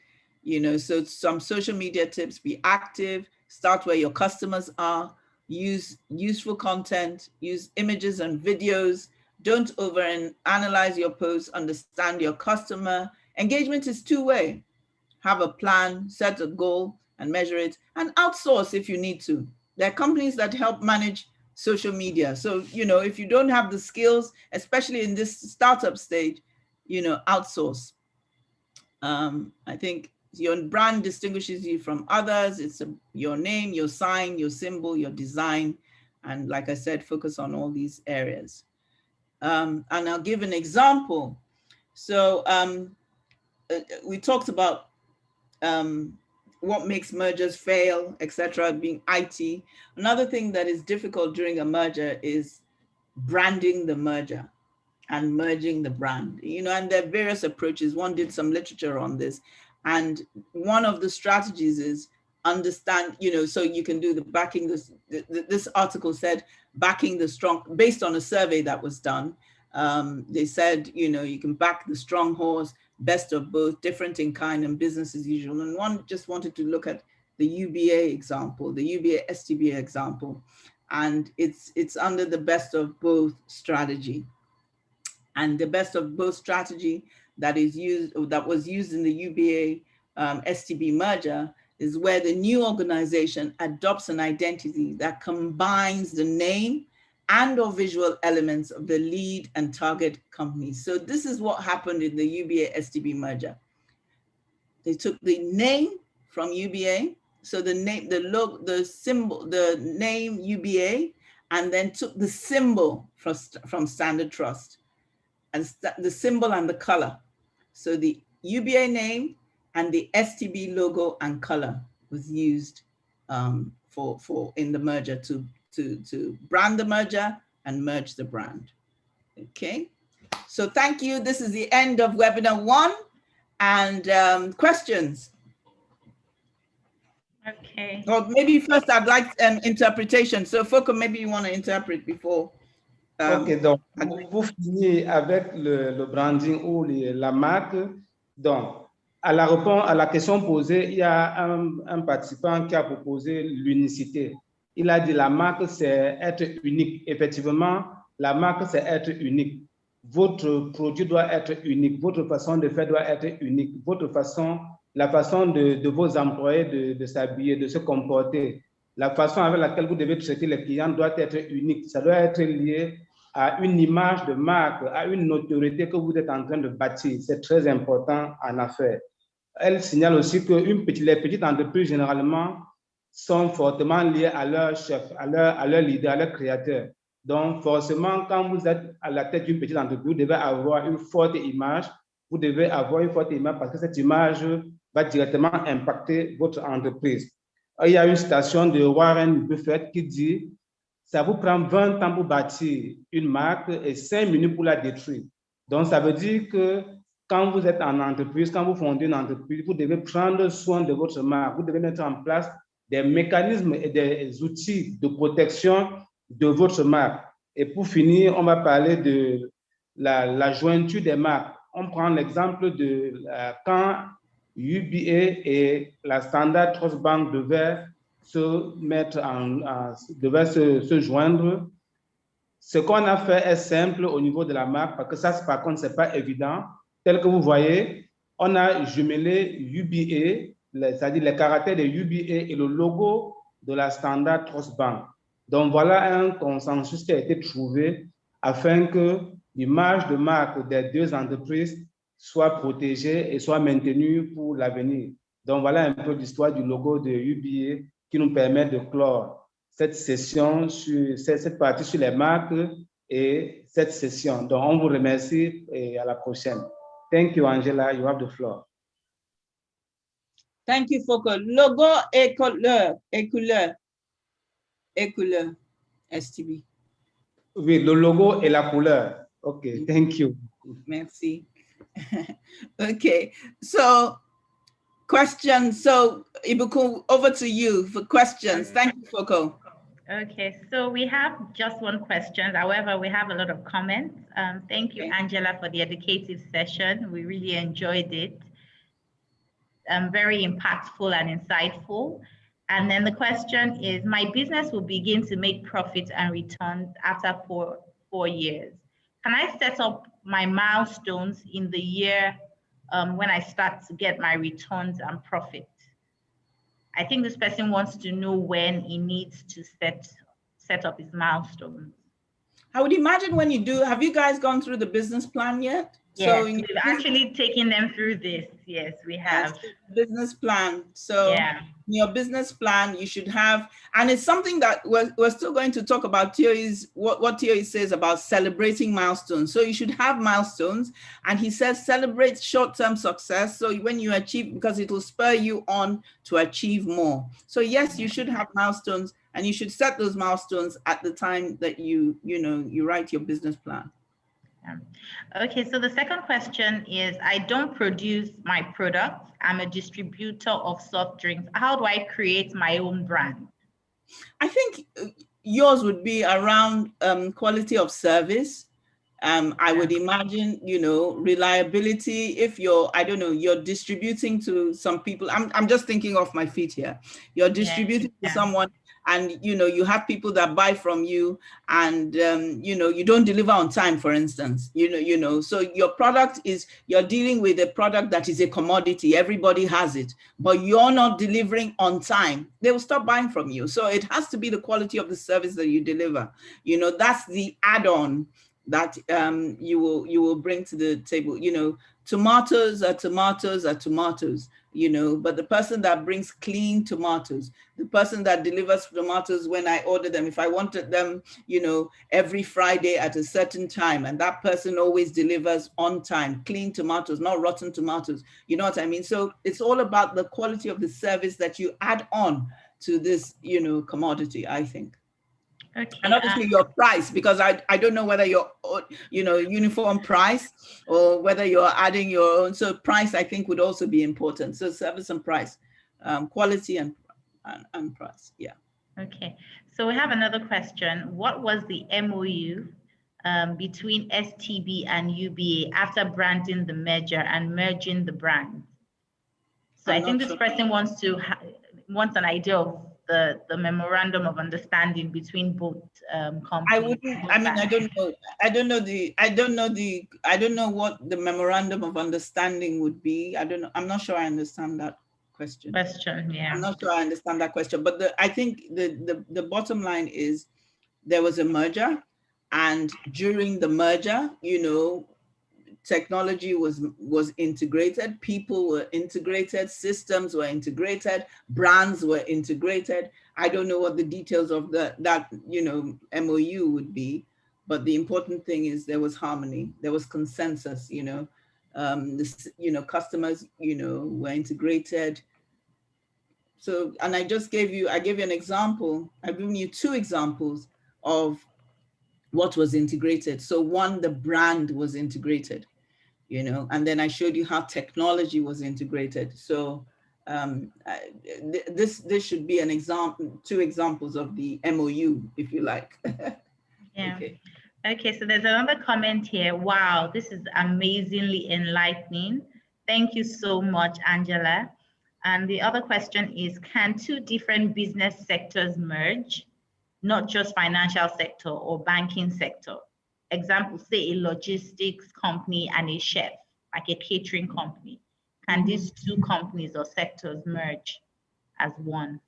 You know, so some social media tips: be active, start where your customers are, use useful content, use images and videos, don't analyze your posts, understand your customer. Engagement is two-way. Have a plan, set a goal and measure it, and outsource if you need to. There are companies that help manage social media. So, you know, if you don't have the skills, especially in this startup stage, you know, outsource. I think your brand distinguishes you from others. It's your name, your sign, your symbol, your design. And like I said, focus on all these areas. And I'll give an example. So we talked about what makes mergers fail, etc., being IT. Another thing that is difficult during a merger is branding the merger and merging the brand, you know, and there are various approaches. One did some literature on this. And one of the strategies is understand, you know, so you can do the backing. This article said backing the strong, based on a survey that was done. They said, you know, you can back the strong horse, best of both, different in kind, and business as usual. And one just wanted to look at the UBA example, the UBA STB example, and it's under the best of both strategy. And the best of both strategy that was used in the UBA STB merger is where the new organization adopts an identity that combines the name and or visual elements of the lead and target companies. So this is what happened in the UBA STB merger. They took the name from UBA, so the name, the logo, the symbol, the name UBA, and then took the symbol from Standard Trust, and the symbol and the color. So the UBA name and the STB logo and color was used for in the merger to brand the merger and merge the brand. Okay, so thank you. This is the end of webinar 1, and questions. Okay. Or maybe first I'd like an interpretation. So Foko, maybe you want to interpret before. Ok, donc pour finir avec le branding ou la marque, donc à la question posée, il y a un participant qui a proposé l'unicité. Il a dit la marque c'est être unique. Effectivement, la marque c'est être unique. Votre produit doit être unique. Votre façon de faire doit être unique. La façon de vos employés de s'habiller, de se comporter, la façon avec laquelle vous devez traiter les clients doit être unique. Ça doit être lié à une image de marque, à une notoriété que vous êtes en train de bâtir. C'est très important en affaires. Elle signale aussi que les petites entreprises, généralement, sont fortement liées à leur chef, à leur leader, à leur créateur. Donc, forcément, quand vous êtes à la tête d'une petite entreprise, vous devez avoir une forte image. Vous devez avoir une forte image parce que cette image va directement impacter votre entreprise. Il y a une citation de Warren Buffett qui dit « Ça vous prend 20 ans pour bâtir une marque et 5 minutes pour la détruire. » Donc, ça veut dire que quand vous êtes en entreprise, quand vous fondez une entreprise, vous devez prendre soin de votre marque. Vous devez mettre en place des mécanismes et des outils de protection de votre marque. Et pour finir, on va parler de la jointure des marques. On prend l'exemple de quand UBA et la Standard Trust Bank devaient se joindre. Ce qu'on a fait est simple au niveau de la marque, parce que ça, par contre, ce n'est pas évident. Tel que vous voyez, on a jumelé UBA, c'est-à-dire les caractères de UBA et le logo de la Standard Trust Bank. Donc, voilà un consensus qui a été trouvé afin que l'image de marque des deux entreprises soit protégée et soit maintenue pour l'avenir. Donc, voilà un peu l'histoire du logo de UBA qui nous permet de clore cette session, cette partie sur les marques et cette session. Donc, on vous remercie et à la prochaine. Thank you, Angela. You have the floor. Thank you, Foko. Logo et couleur. STB. Oui, le logo et la couleur. OK, thank you. Merci. Okay, so questions. So Ibuku, over to you for questions. Thank you, Foko. Okay, so we have just one question. However, we have a lot of comments. Thank you, Angela, for the educative session. We really enjoyed it. Very impactful and insightful. And then the question is, my business will begin to make profits and returns after four years. Can I set up my milestones in the year when I start to get my returns and profit? I think this person wants to know when he needs to set up his milestones. I would imagine when you do, have you guys gone through the business plan yet? Yes, we've actually taken them through this. Yes, we have. Business plan. So yeah. Your business plan, you should have, and it's something that we're still going to talk about theories, what theory says about celebrating milestones. So you should have milestones. And he says, celebrate short-term success. So when you achieve, because it will spur you on to achieve more. So yes, you should have milestones, and you should set those milestones at the time that you write your business plan. Okay, so the second question is, I don't produce my products. I'm a distributor of soft drinks. How do I create my own brand? I think yours would be around quality of service. I would imagine, reliability. If you're, I don't know, you're distributing to some people. I'm just thinking off my feet here. You're distributing to someone, and you have people that buy from you, and you don't deliver on time, for instance. So your product is, you're dealing with a product that is a commodity. Everybody has it, but you're not delivering on time. They will stop buying from you. So it has to be the quality of the service that you deliver. That's the add-on that you will bring to the table. Tomatoes are tomatoes are tomatoes, but the person that brings clean tomatoes, the person that delivers tomatoes when I order them, if I wanted them, every Friday at a certain time, and that person always delivers on time, clean tomatoes, not rotten tomatoes. You know what I mean? So it's all about the quality of the service that you add on to this, commodity, I think. Okay. And obviously your price, because I don't know whether you're, uniform price or whether you're adding your own. So price, I think, would also be important. So service and price, quality and price. Yeah. Okay. So we have another question. What was the MOU between STB and UBA after branding the merger and merging the brand? So I think this person wants an idea of the memorandum of understanding between both companies. I don't know what the memorandum of understanding would be. I'm not sure I understand that question. Yeah. I'm not sure I understand that question, but I think the bottom line is there was a merger, and during the merger, technology was integrated, people were integrated, systems were integrated, brands were integrated. I don't know what the details of that MOU would be, but the important thing is there was harmony, there was consensus. Customers were integrated. So, and I gave you an example. I've given you two examples of what was integrated. So one, the brand was integrated, and then I showed you how technology was integrated. So this should be an example, two examples of the MOU, if you like. Yeah. Okay, so there's another comment here. Wow, this is amazingly enlightening. Thank you so much, Angela. And the other question is, can two different business sectors merge? Not just financial sector or banking sector. Example, say a logistics company and a chef, like a catering company. Can these two companies or sectors merge as one?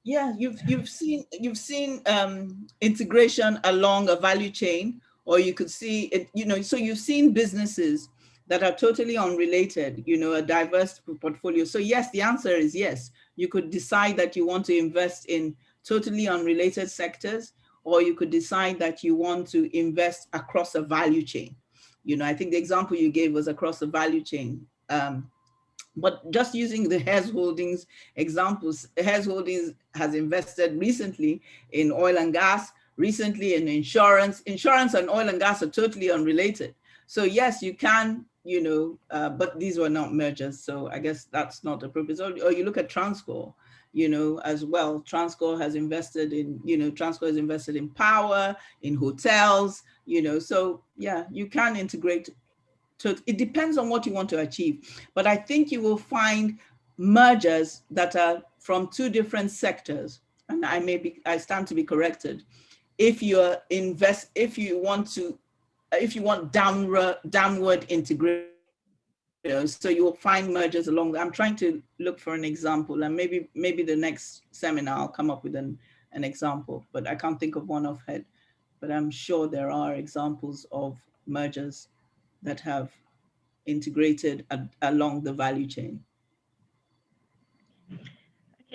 Yeah, you've seen integration along a value chain, or you could see it, so you've seen businesses that are totally unrelated, a diverse portfolio. So yes, the answer is yes. You could decide that you want to invest in totally unrelated sectors, or you could decide that you want to invest across a value chain. I think the example you gave was across a value chain. But just using the Hess Holdings examples, Hess Holdings has invested recently in oil and gas, recently in insurance. Insurance and oil and gas are totally unrelated. So yes, you can you know, but these were not mergers. So I guess that's not appropriate. Or you look at Transcore, you know, as well. Transcore has invested in, you know, Transcore has invested in power, in hotels, you know, so yeah, you can integrate. So it depends on what you want to achieve. But I think you will find mergers that are from two different sectors. And I stand to be corrected. If you want downward integration, so you will find mergers along. I'm trying to look for an example, and maybe the next seminar I'll come up with an example, but I can't think of one off head. But I'm sure there are examples of mergers that have integrated along the value chain.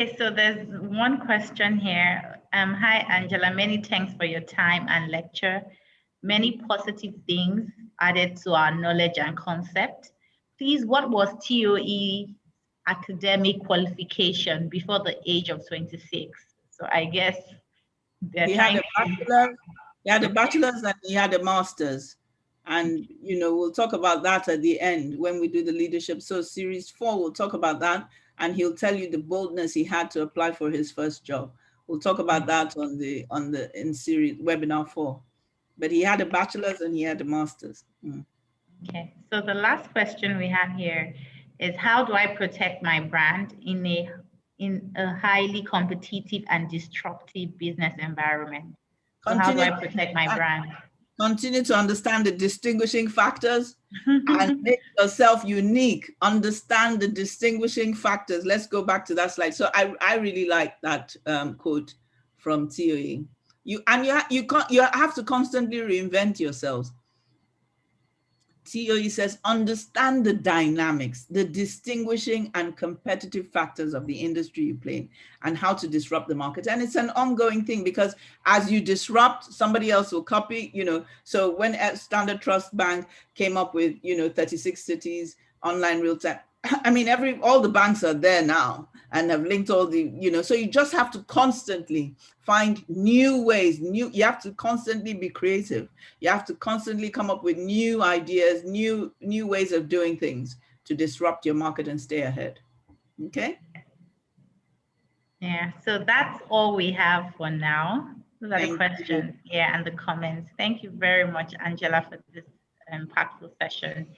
Okay, so there's one question here. Hi, Angela. Many thanks for your time and lecture. Many positive things added to our knowledge and concept. Please, what was TOE academic qualification before the age of 26? So I guess he had a bachelor's and he had a master's. And, you know, we'll talk about that at the end when we do the leadership. So series 4, we'll talk about that. And he'll tell you the boldness he had to apply for his first job. We'll talk about that in series webinar 4. But he had a bachelor's and he had a master's. Okay, so the last question we have here is, how do I protect my brand in a highly competitive and disruptive business environment? So how do I protect my brand? Continue to understand the distinguishing factors and make yourself unique. Understand the distinguishing factors. Let's go back to that slide. So I really like that quote from TOE. You have to constantly reinvent yourselves. TOE says, understand the dynamics, the distinguishing and competitive factors of the industry you play in and how to disrupt the market. And it's an ongoing thing, because as you disrupt, somebody else will copy, you know. So when Standard Trust Bank came up with, you know, 36 cities, online real time, I mean, all the banks are there now and have linked all the, you know, so you just have to constantly find new ways, you have to constantly be creative. You have to constantly come up with new ideas, new ways of doing things to disrupt your market and stay ahead. Okay? Yeah, so that's all we have for now. Those are the questions, yeah, and the comments. Thank you very much, Angela, for this impactful session.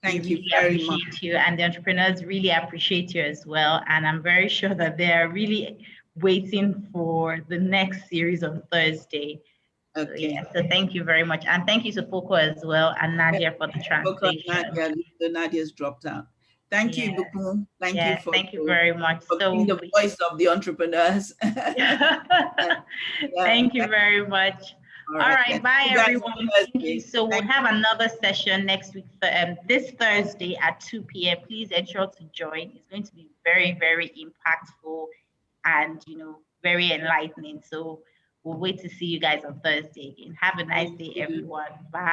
Thank you very much. You, and the entrepreneurs really appreciate you as well. And I'm very sure that they're really waiting for the next series on Thursday. Okay. So thank you very much. And thank you to Foko as well, and Nadia for the translation. Nadia's dropped out. Thank you, Buku. Thank you very much. For being the voice of the entrepreneurs. Thank you very much. All right, bye everyone. Thank you. So we'll have another session next week, this Thursday at 2 p.m. Please ensure to join. It's going to be very, very impactful and, you know, very enlightening. So we'll wait to see you guys on Thursday again. Have a nice day, everyone. Bye.